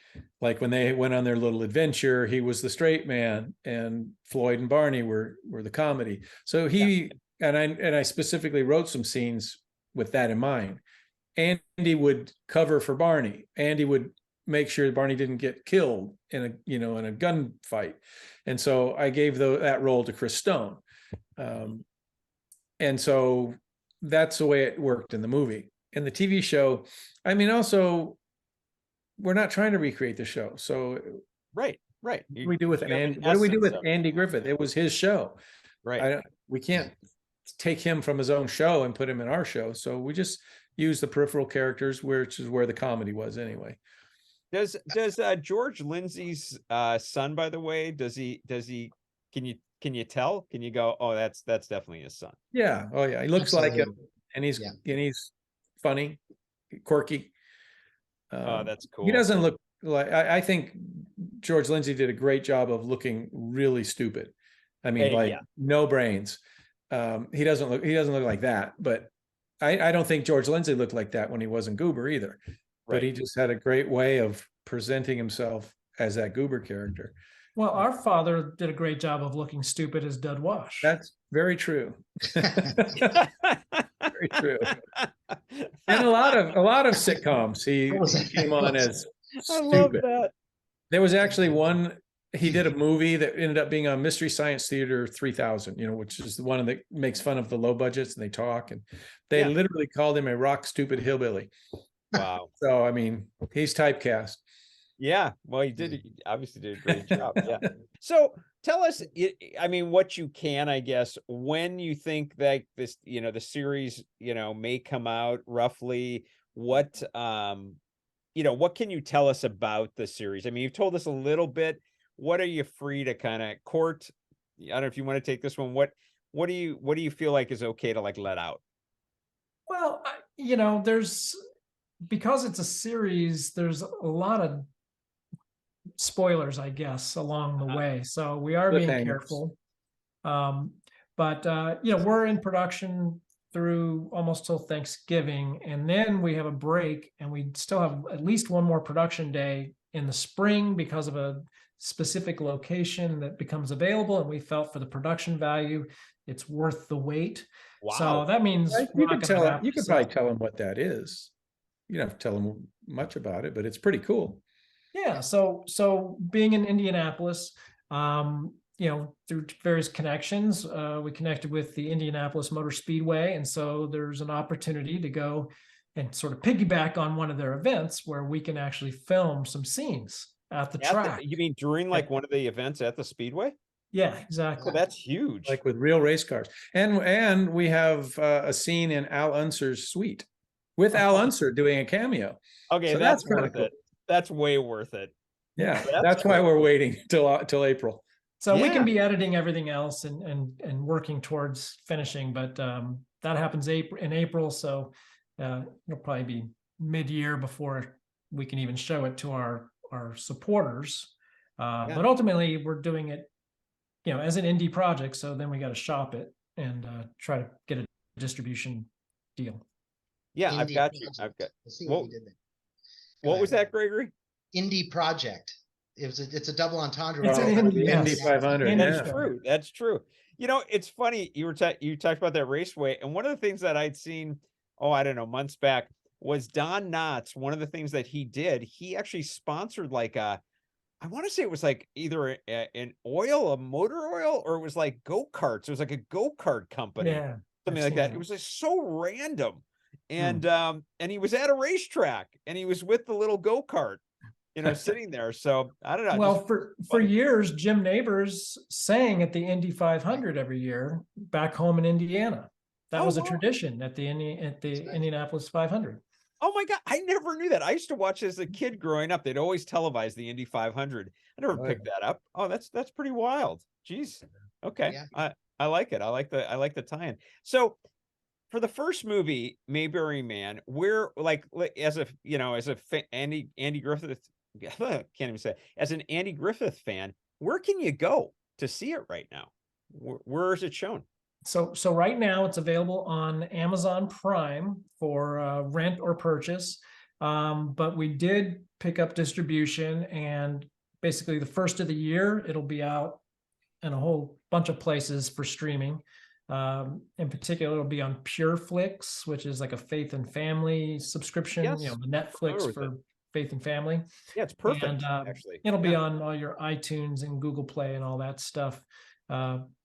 Like when they went on their little adventure, he was the straight man, and Floyd and Barney were the comedy. So and I specifically wrote some scenes with that in mind. Andy would cover for Barney. Andy would make sure Barney didn't get killed in a gunfight. And so I gave that role to Chris Stone. And so that's the way it worked in the movie. In the TV show, I mean, also, we're not trying to recreate the show. So right. What do we do with Andy Griffith? It was his show. Right. We can't take him from his own show and put him in our show. So we just use the peripheral characters, which is where the comedy was anyway. Does George Lindsay's son, by the way, does he can you tell? Can you go, oh, that's definitely his son? Yeah. Oh yeah. He looks like him, and he's funny, quirky. Oh, that's cool. He doesn't look like, I think George Lindsay did a great job of looking really stupid. I mean, no brains. He doesn't look like that, but I don't think George Lindsay looked like that when he wasn't Goober either. But he just had a great way of presenting himself as that Goober character. Well, our father did a great job of looking stupid as Dud Wash. That's very true. Very true. And a lot of sitcoms he came on as I love Stupid. that. There was actually one, he did a movie that ended up being on Mystery Science Theater 3000, which is the one that makes fun of the low budgets and they talk. And they literally called him a rock stupid hillbilly. Wow. So, I mean, he's typecast. Yeah. Well, he obviously did a great job. Yeah. So tell us, I mean, what you can, I guess, when you think that this, the series, may come out roughly, what what can you tell us about the series? I mean, you've told us a little bit. What are you free to kind of Cort? I don't know if you want to take this one. What do you feel like is okay to like let out? Well, because it's a series, there's a lot of spoilers, I guess, along the way. So we are being careful. But we're in production through almost till Thanksgiving, and then we have a break, and we still have at least one more production day in the spring because of a specific location that becomes available, and we felt for the production value, it's worth the wait. Wow. So that means You could probably tell them what that is. You don't have to tell them much about it, but it's pretty cool. Yeah. So being in Indianapolis, through various connections, we connected with the Indianapolis Motor Speedway. And so there's an opportunity to go and sort of piggyback on one of their events where we can actually film some scenes at the track. You mean during like one of the events at the Speedway? Yeah, exactly. Oh, that's huge. Like with real race cars. And we have a scene in Al Unser's suite with Al Unser doing a cameo. Okay, so that's worth it. That's way worth it. Yeah, that's why we're waiting till April. So we can be editing everything else and working towards finishing, but that happens in April. So it'll probably be mid-year before we can even show it to our supporters. But ultimately, we're doing it, as an indie project. So then we got to shop it and try to get a distribution deal. Yeah, Indie I've got you. project. I've got. Let's see what you did there. What was that, Gregory? Indie project. It's a double entendre. It's an Indy 500. That's true. That's true. It's funny. You talked about that raceway, and one of the things that I'd seen, I don't know, months back, was Don Knotts. One of the things that he did, he actually sponsored like I want to say it was like either a motor oil, or it was like go-karts. It was like a go-kart company, something like that. It was just so random. And he was at a racetrack, and he was with the little go-kart, sitting there. So I don't know. Well, for years, Jim Neighbors sang at the Indy 500 every year back home in Indiana. That was a tradition at the Indianapolis 500. Oh my God, I never knew that. I used to watch as a kid growing up. They'd always televise the Indy 500. I never picked that up. Oh, that's pretty wild. Jeez. Okay. Yeah. I like it. I like the tie-in. So for the first movie, Mayberry Man, we're like Andy Griffith, can't even say it, as an Andy Griffith fan, where can you go to see it right now? Where is it shown? So right now it's available on Amazon Prime for rent or purchase. But we did pick up distribution, and basically the first of the year, it'll be out in a whole bunch of places for streaming. In particular, it'll be on PureFlix, which is like a faith and family subscription, the Netflix for faith and family. Yeah, it's perfect. And actually, it'll be on all your iTunes and Google Play and all that stuff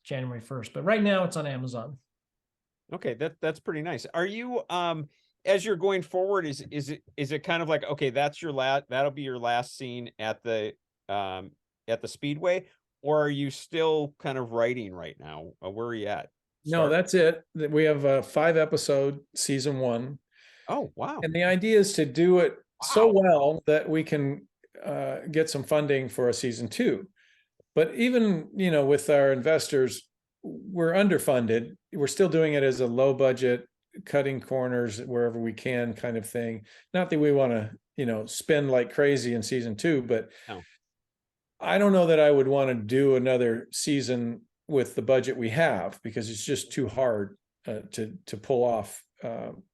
January 1st. But right now it's on Amazon. Okay, that's pretty nice. Are you as you're going forward, is it kind of like, okay, that'll be your last scene at the Speedway, or are you still kind of writing right now? Where are you at? No, that's it. We have a 5-episode season 1. Oh, wow. And the idea is to do it so well that we can get some funding for a season 2. But even, with our investors, we're underfunded. We're still doing it as a low budget, cutting corners wherever we can kind of thing. Not that we want to, spend like crazy in season 2, but I don't know that I would want to do another season with the budget we have, because it's just too hard to pull off.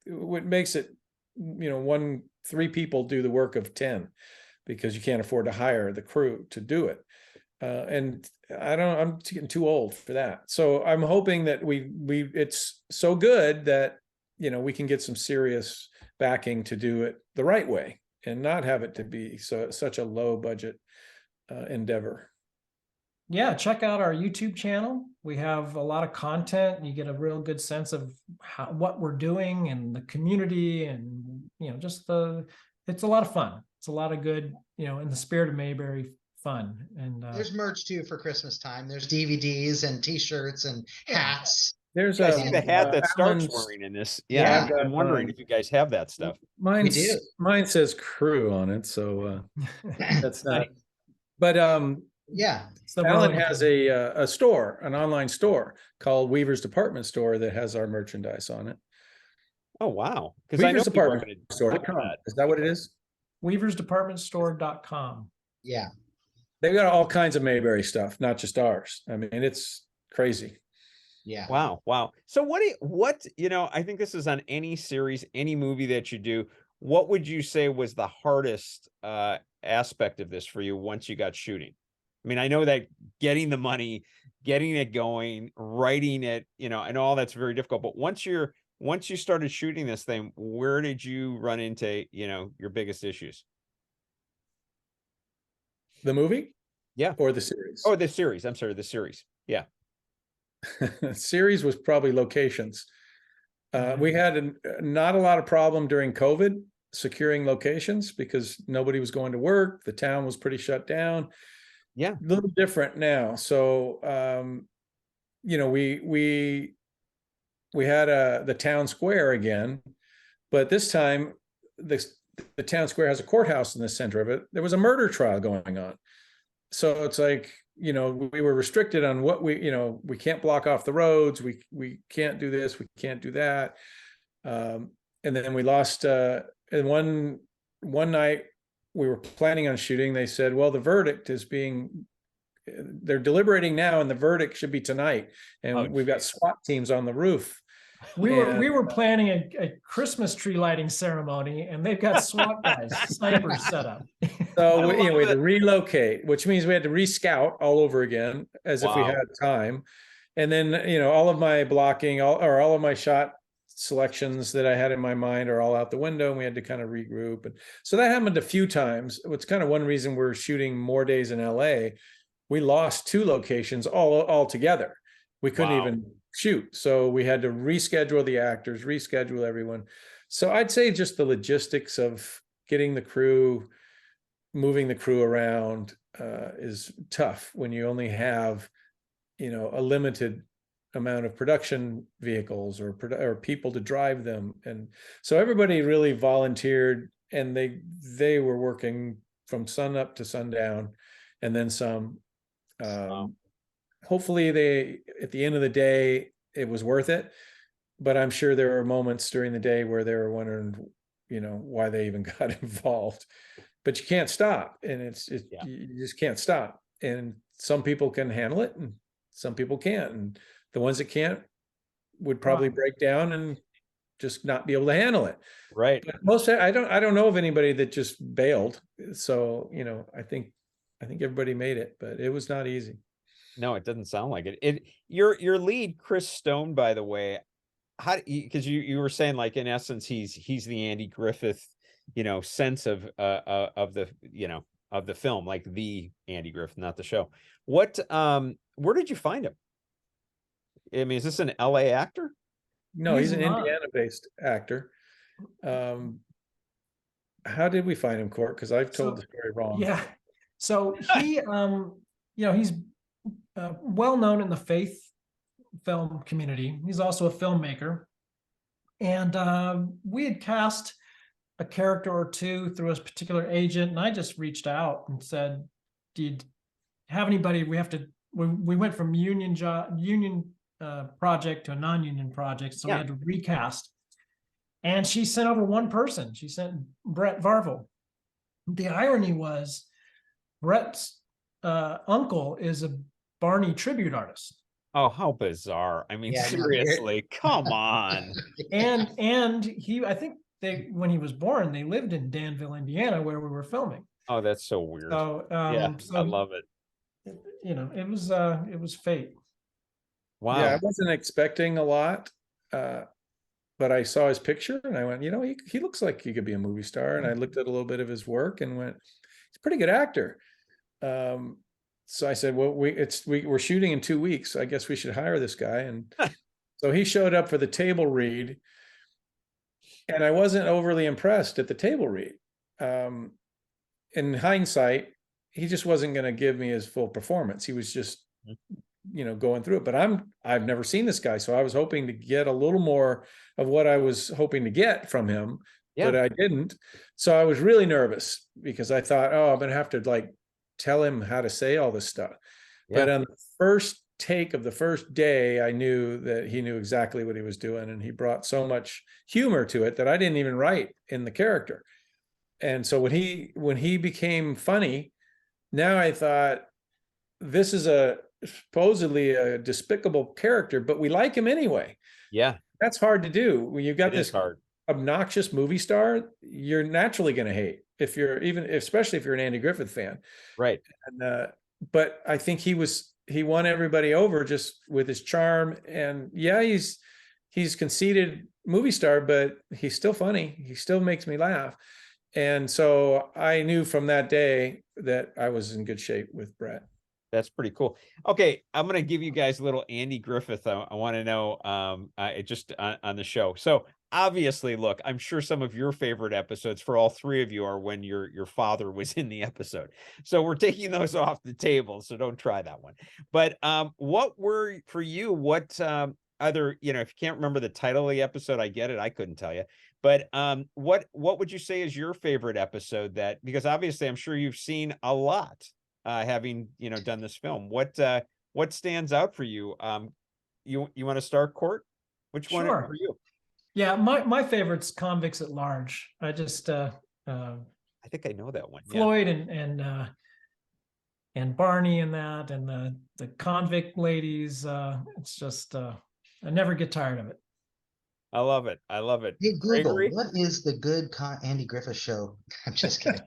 What makes it, 3 people do the work of 10, because you can't afford to hire the crew to do it. And I'm getting too old for that. So I'm hoping that it's so good that, we can get some serious backing to do it the right way. and not have it to be such a low budget endeavor. Yeah, check out our YouTube channel. We have a lot of content, and you get a real good sense of what we're doing and the community, and just it's a lot of fun. It's a lot of good, in the spirit of Mayberry fun. And there's merch too for Christmas time. There's DVDs and T-shirts and hats. There's I see the hat that Stark's Alan's wearing in this. Yeah. I'm wondering if you guys have that stuff. Mine says crew on it, so that's not. But yeah, Alan has a store, an online store called Weaver's Department Store that has our merchandise on it. Oh wow! Because Weaver's Department Store. Is that what it is? weaversdepartmentstore.com. Yeah, they've got all kinds of Mayberry stuff, not just ours. I mean, it's crazy. Yeah. Wow. So what I think this is on any series, any movie that you do. What would you say was the hardest aspect of this for you once you got shooting? I mean, I know that getting the money, getting it going, writing it, and all that's very difficult. But once you started shooting this thing, where did you run into, your biggest issues? The movie? Yeah. Or the series? Oh, the series. I'm sorry, the series. Yeah. Series was probably locations. We had not a lot of problem during COVID securing locations because nobody was going to work. The town was pretty shut down. Yeah. A little different now. So, we had the town square again, but this time the town square has a courthouse in the center of it. There was a murder trial going on. So it's like, we were restricted on what we can't block off the roads. We can't do this. We can't do that. And then we lost, and one night we were planning on shooting. They said, well, the verdict is they're deliberating now and the verdict should be tonight. And we've got SWAT teams on the roof. We were planning a Christmas tree lighting ceremony, and they've got SWAT guys, snipers set up. So we had to relocate, which means we had to re-scout all over again, as if we had time. And then all of my blocking, all of my shot selections that I had in my mind are all out the window, and we had to kind of regroup. And so that happened a few times. It's kind of one reason we're shooting more days in LA. We lost 2 locations all together. We couldn't even shoot. So we had to reschedule the actors, reschedule everyone. So I'd say just the logistics of getting the crew, moving the crew around is tough when you only have, a limited amount of production vehicles or people to drive them. And so everybody really volunteered, and they were working from sun up to sundown and then some. Hopefully at the end of the day, it was worth it. But I'm sure there were moments during the day where they were wondering, why they even got involved. But you can't stop, and you just can't stop. And some people can handle it, and some people can't. And the ones that can't would probably break down and just not be able to handle it. Right. But I don't know of anybody that just bailed. So I think everybody made it, but it was not easy. No, it doesn't sound like it. Your lead, Chris Stone, by the way, because you were saying, like, in essence, he's the Andy Griffith, sense of the of the film, like the Andy Griffith, not the show. Where did you find him? I mean, is this an LA actor? No, he's an Indiana-based actor. How did we find him, Cort? Because I've told the story wrong. Yeah. So he, he's well known in the faith film community. He's also a filmmaker, and we had cast a character or two through a particular agent, and I just reached out and said, "Do you have anybody? We went from union project to a non-union project, so we had to recast." And she sent over one person. She sent Brett Varvel. The irony was, Brett's uncle is a Barney tribute artist. Oh, how bizarre. I mean, seriously, come on. And he, I think when he was born, they lived in Danville, Indiana, where we were filming. Oh, that's so weird. So, I love it. It was fate. Wow. Yeah, I wasn't expecting a lot. but I saw his picture and I went, he looks like he could be a movie star. And I looked at a little bit of his work and went, he's a pretty good actor. So I said, well, we're shooting in 2 weeks. So I guess we should hire this guy. And so he showed up for the table read, and I wasn't overly impressed at the table read. In hindsight, he just wasn't going to give me his full performance. He was just, going through it. But I've never seen this guy, so I was hoping to get a little more of what I was hoping to get from him, but I didn't. So I was really nervous because I thought, oh, I'm going to have to like tell him how to say all this stuff. But on the first take of the first day, I knew that he knew exactly what he was doing, and he brought so much humor to it that I didn't even write in the character. And so when he became funny, now I thought, this is supposedly a despicable character, but we like him anyway. Yeah. That's hard to do. When you've got this hard. Obnoxious movie star, you're naturally going to hate, especially if you're an Andy Griffith fan. Right. And, but I think he won everybody over just with his charm. And he's conceited movie star, but he's still funny. He still makes me laugh. And so I knew from that day that I was in good shape with Brett. That's pretty cool. Okay, I'm going to give you guys a little Andy Griffith. I want to know just on the show. So obviously, look, I'm sure some of your favorite episodes for all three of you are when your father was in the episode. So we're taking those off the table, so don't try that one. But what were, for you, either, if you can't remember the title of the episode, I get it, I couldn't tell you. But what would you say is your favorite episode, because obviously I'm sure you've seen a lot, having done this film. What stands out for you? You want to start, Cort? Which one for you? Yeah, my favorite's Convicts at Large. I just I think I know that one. Floyd and Barney in that, and the convict ladies. It's just I never get tired of it. I love it. Hey, Google, what is the good Andy Griffith Show? I'm just kidding.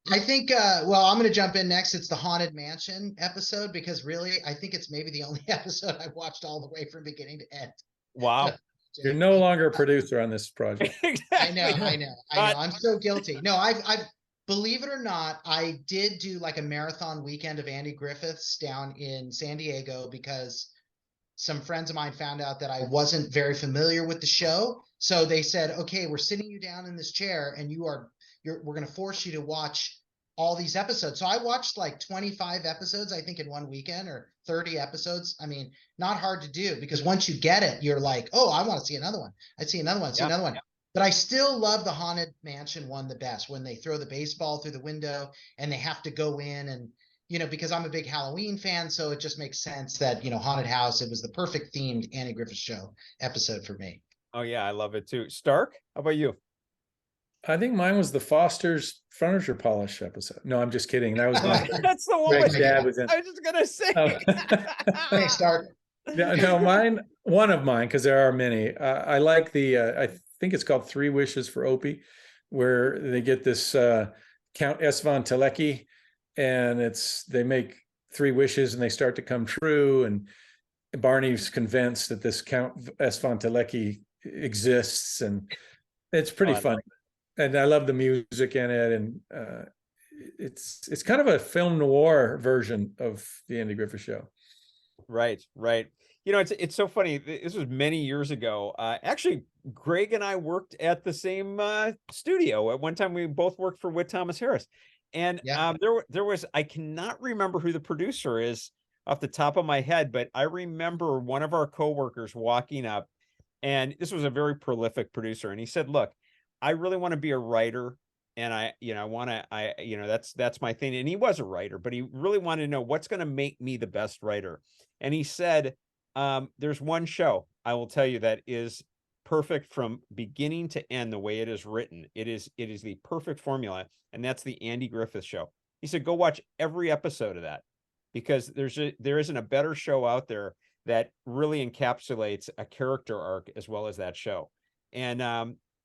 I think, I'm going to jump in next. It's the Haunted Mansion episode, because really, I think it's maybe the only episode I've watched all the way from beginning to end. Wow. You're no longer a producer on this project. I know. I'm so guilty. No, I've believe it or not, I did do like a marathon weekend of Andy Griffiths down in San Diego, because some friends of mine found out that I wasn't very familiar with the show. So they said, okay, we're sitting you down in this chair and we're going to force you to watch all these episodes. So I watched like 25 episodes, I think, in one weekend, or 30 episodes. I mean, not hard to do, because once you get it, you're like, oh, I want to see another one. I'd see another one, another one. But I still love the Haunted Mansion one the best, when they throw the baseball through the window and they have to go in and, because I'm a big Halloween fan, so it just makes sense that, Haunted House, it was the perfect themed Andy Griffith Show episode for me. Oh yeah, I love it too. Stark, how about you? I think mine was the Foster's furniture polish episode. No, I'm just kidding. That was that's the one. I was just gonna say. Thanks, Stark. No, one of mine, because there are many. I like I think it's called 3 Wishes for Opie, where they get this Count S. von Telecki, and they make 3 wishes and they start to come true. And Barney's convinced that this Count S. von Telecki exists, and it's pretty fun. And I love the music in it, and it's kind of a film noir version of the Andy Griffith Show. Right. It's so funny. This was many years ago. Actually, Greg and I worked at the same studio. At one time, we both worked for Whit Thomas Harris, and there was, I cannot remember who the producer is off the top of my head, but I remember one of our coworkers walking up, and this was a very prolific producer, and he said, "Look, I really want to be a writer, and that's my thing." And he was a writer, but he really wanted to know what's going to make me the best writer. And he said, there's one show I will tell you that is perfect from beginning to end, the way it is written. It is the perfect formula. And that's the Andy Griffith Show. He said, go watch every episode of that, because there isn't a better show out there that really encapsulates a character arc as well as that show. And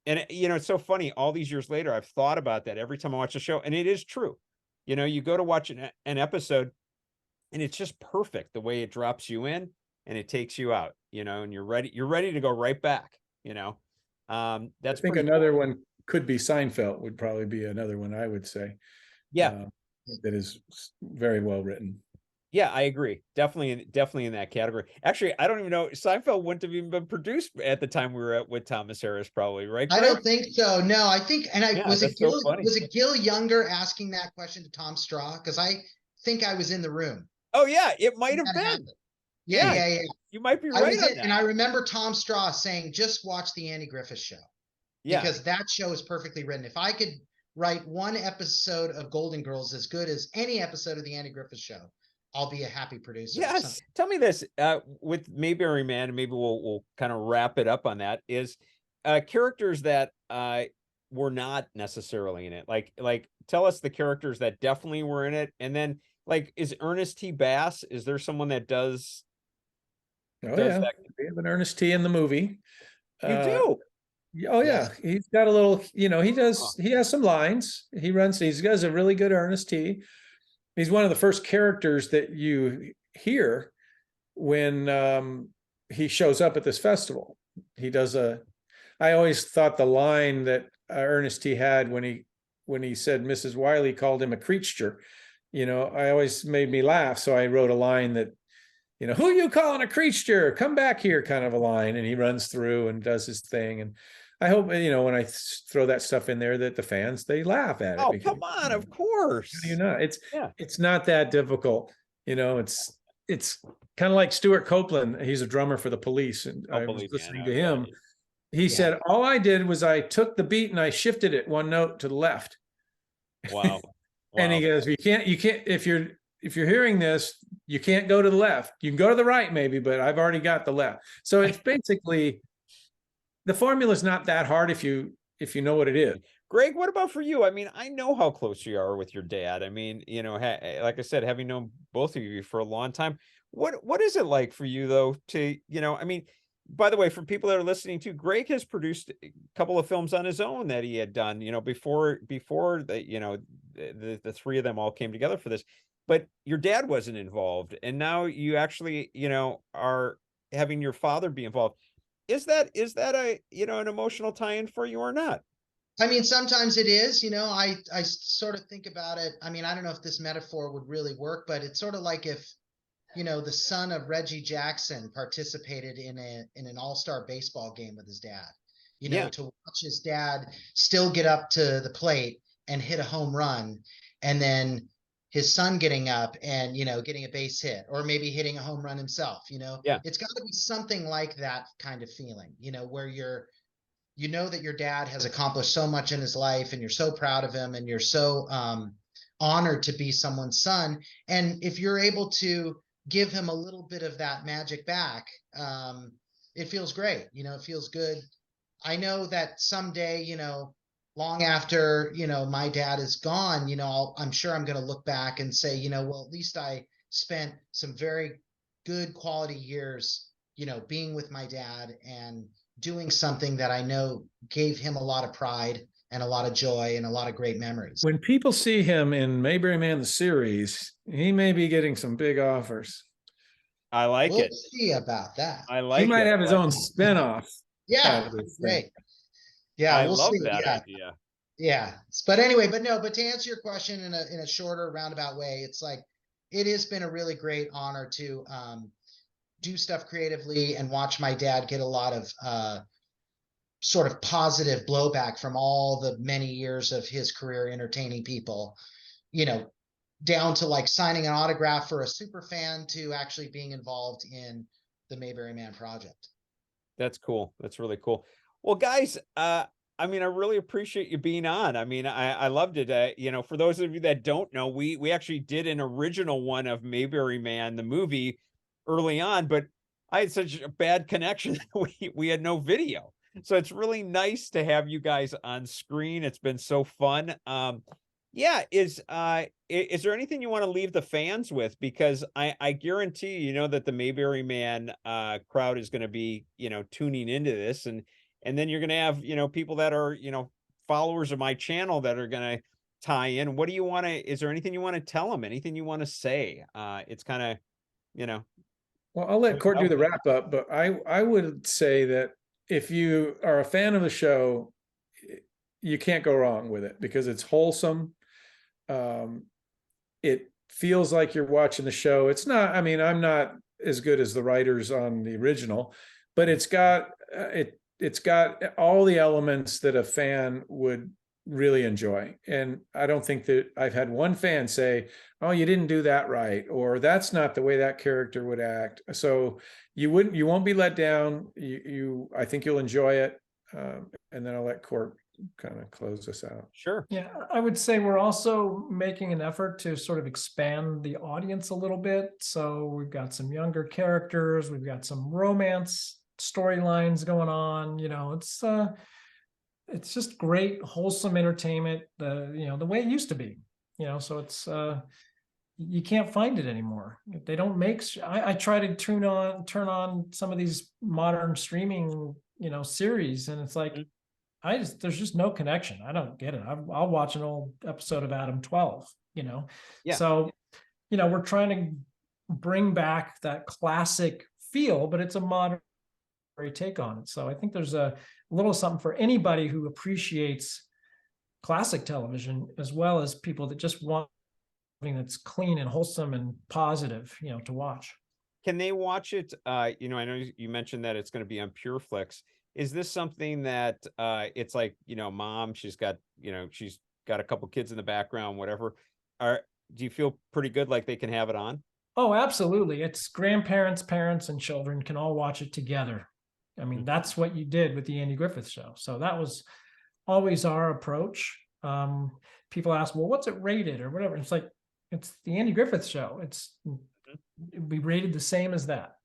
it's so funny, all these years later, I've thought about that every time I watch a show, and it is true. You go to watch an episode, and it's just perfect the way it drops you in. and it takes you out, and you're ready to go right back, I that's think pretty another cool. one could be Seinfeld would probably be another one I would say. Yeah. That is very well written. Yeah, I agree. Definitely in that category. Actually, I don't even know. Seinfeld wouldn't have even been produced at the time we were with Thomas Harris, probably, right, I Greg? don't think so. No, I think, and Yeah, that's so funny. Was it Gil Younger asking that question to Tom Straw? Because I think I was in the room. Oh yeah, it might have been. Happened. Yeah, Yeah. you might be I right was on in, that. and I remember Tom Straw saying, "Just watch the Andy Griffith Show," Yeah. because that show is perfectly written. If I could write one episode of Golden Girls as good as any episode of the Andy Griffith Show, I'll be a happy producer. Yes. Tell me this, with Mayberry Man, and maybe we'll kind of wrap it up on that, is characters that were not necessarily in it. Like tell us the characters that definitely were in it, and then like, is Ernest T. Bass, is there someone that does that? We have an Ernest T in the movie. You do? Oh yeah, he's got a little, he has some lines. He does a really good Ernest T. He's one of the first characters that you hear when he shows up at this festival. He does I always thought the line that Ernest T had when he said Mrs. Wiley called him a creature, I always made me laugh. So I wrote a line that, who you calling a creature? Come back here, kind of a line. And he runs through and does his thing. And I hope, when I throw that stuff in there, that the fans, they laugh at it. Oh, come on, of course. How do you know? It's not that difficult. It's kind of like Stuart Copeland. He's a drummer for the Police. And I was listening to him. He said, all I did was I took the beat and I shifted it one note to the left. Wow. And he goes, you can't, if you're hearing this, you can't go to the left. You can go to the right maybe, but I've already got the left. So it's basically, the formula is not that hard if you know what it is. Greg, what about for you? I mean, I know how close you are with your dad. I mean, like I said, having known both of you for a long time, what is it like for you though to, I mean, by the way, for people that are listening to, Greg has produced a couple of films on his own that he had done, before the three of them all came together for this. But your dad wasn't involved, and now you actually, are having your father be involved. Is that a, an emotional tie-in for you or not? I mean, sometimes it is, I sort of think about it. I mean, I don't know if this metaphor would really work, but it's sort of like if, the son of Reggie Jackson participated in an all-star baseball game with his dad, to watch his dad still get up to the plate and hit a home run, and then his son getting up and, getting a base hit, or maybe hitting a home run himself, it's got to be something like that kind of feeling, where that your dad has accomplished so much in his life and you're so proud of him and you're so honored to be someone's son. And if you're able to give him a little bit of that magic back, it feels great. It feels good. I know that someday, long after, my dad is gone, I'm sure I'm going to look back and say, well, at least I spent some very good quality years, being with my dad and doing something that I know gave him a lot of pride and a lot of joy and a lot of great memories. When people see him in Mayberry Man the Series, he may be getting some big offers. I like it. We'll see about that. I like it. He might have his own spinoff. Yeah, great. Yeah, I we'll love see. that idea. Yeah, but anyway, but to answer your question in a shorter roundabout way, it's like it has been a really great honor to do stuff creatively and watch my dad get a lot of sort of positive blowback from all the many years of his career entertaining people, down to like signing an autograph for a super fan to actually being involved in the Mayberry Man project. That's cool. That's really cool. Well, guys, I mean, I really appreciate you being on. I mean, I loved it. For those of you that don't know, we actually did an original one of Mayberry Man, the movie, early on, but I had such a bad connection that we had no video. So it's really nice to have you guys on screen. It's been so fun. Yeah, is there anything you want to leave the fans with? Because I guarantee that the Mayberry Man crowd is going to be tuning into this, and then you're going to have people that are followers of my channel that are going to tie in. What do you want to? Is there anything you want to tell them? Anything you want to say? It's kind of Well, I'll let Cort do the wrap up, but I would say that if you are a fan of the show, you can't go wrong with it because it's wholesome. It feels like you're watching the show. It's not, I mean, I'm not as good as the writers on the original, but it's got all the elements that a fan would really enjoy. And I don't think that I've had one fan say, "Oh, you didn't do that right," or "That's not the way that character would act." So you won't be let down. I think you'll enjoy it. And then I'll let Cort kind of close us out. Sure. Yeah, I would say we're also making an effort to sort of expand the audience a little bit. So we've got some younger characters, we've got some romance storylines going on. It's just great, wholesome entertainment. The way it used to be. So it's you can't find it anymore. They don't make. I try to turn on some of these modern streaming series, and it's like. There's just no connection. I don't get it. I'll watch an old episode of Adam 12, Yeah. So, we're trying to bring back that classic feel, but it's a modern take on it. So I think there's a little something for anybody who appreciates classic television, as well as people that just want something that's clean and wholesome and positive, to watch. Can they watch it? I know you mentioned that it's going to be on PureFlix. Is this something that it's like, mom, she's got a couple kids in the background, whatever. Do you feel pretty good like they can have it on? Oh, absolutely. It's grandparents, parents, and children can all watch it together. I mean, that's what you did with the Andy Griffith Show. So that was always our approach. People ask, well, what's it rated or whatever? It's like, it's the Andy Griffith Show. It'd be rated the same as that.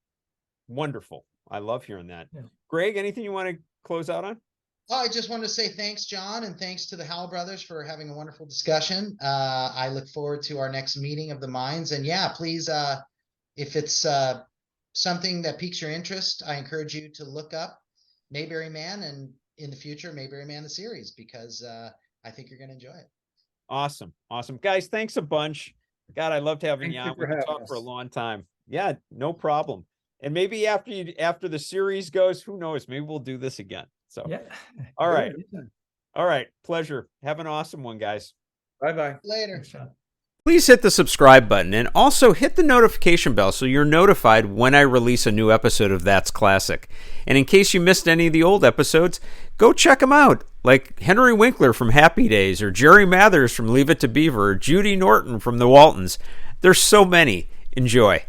Wonderful. I love hearing that. Yeah. Greg, anything you want to close out on? Oh, I just want to say thanks, John, and thanks to the Howell brothers for having a wonderful discussion. I look forward to our next meeting of the minds. And yeah, please, if it's something that piques your interest, I encourage you to look up Mayberry Man and in the future, Mayberry Man The Series, because I think you're going to enjoy it. Awesome. Guys, thanks a bunch. God, I loved having you on. We could talk for a long time. Yeah, no problem. And maybe after the series goes, who knows? Maybe we'll do this again. So, yeah. All right. All right. Pleasure. Have an awesome one, guys. Bye-bye. Later. Please hit the subscribe button and also hit the notification bell so you're notified when I release a new episode of That's Classic. And in case you missed any of the old episodes, go check them out, like Henry Winkler from Happy Days, or Jerry Mathers from Leave It to Beaver, or Judy Norton from The Waltons. There's so many. Enjoy.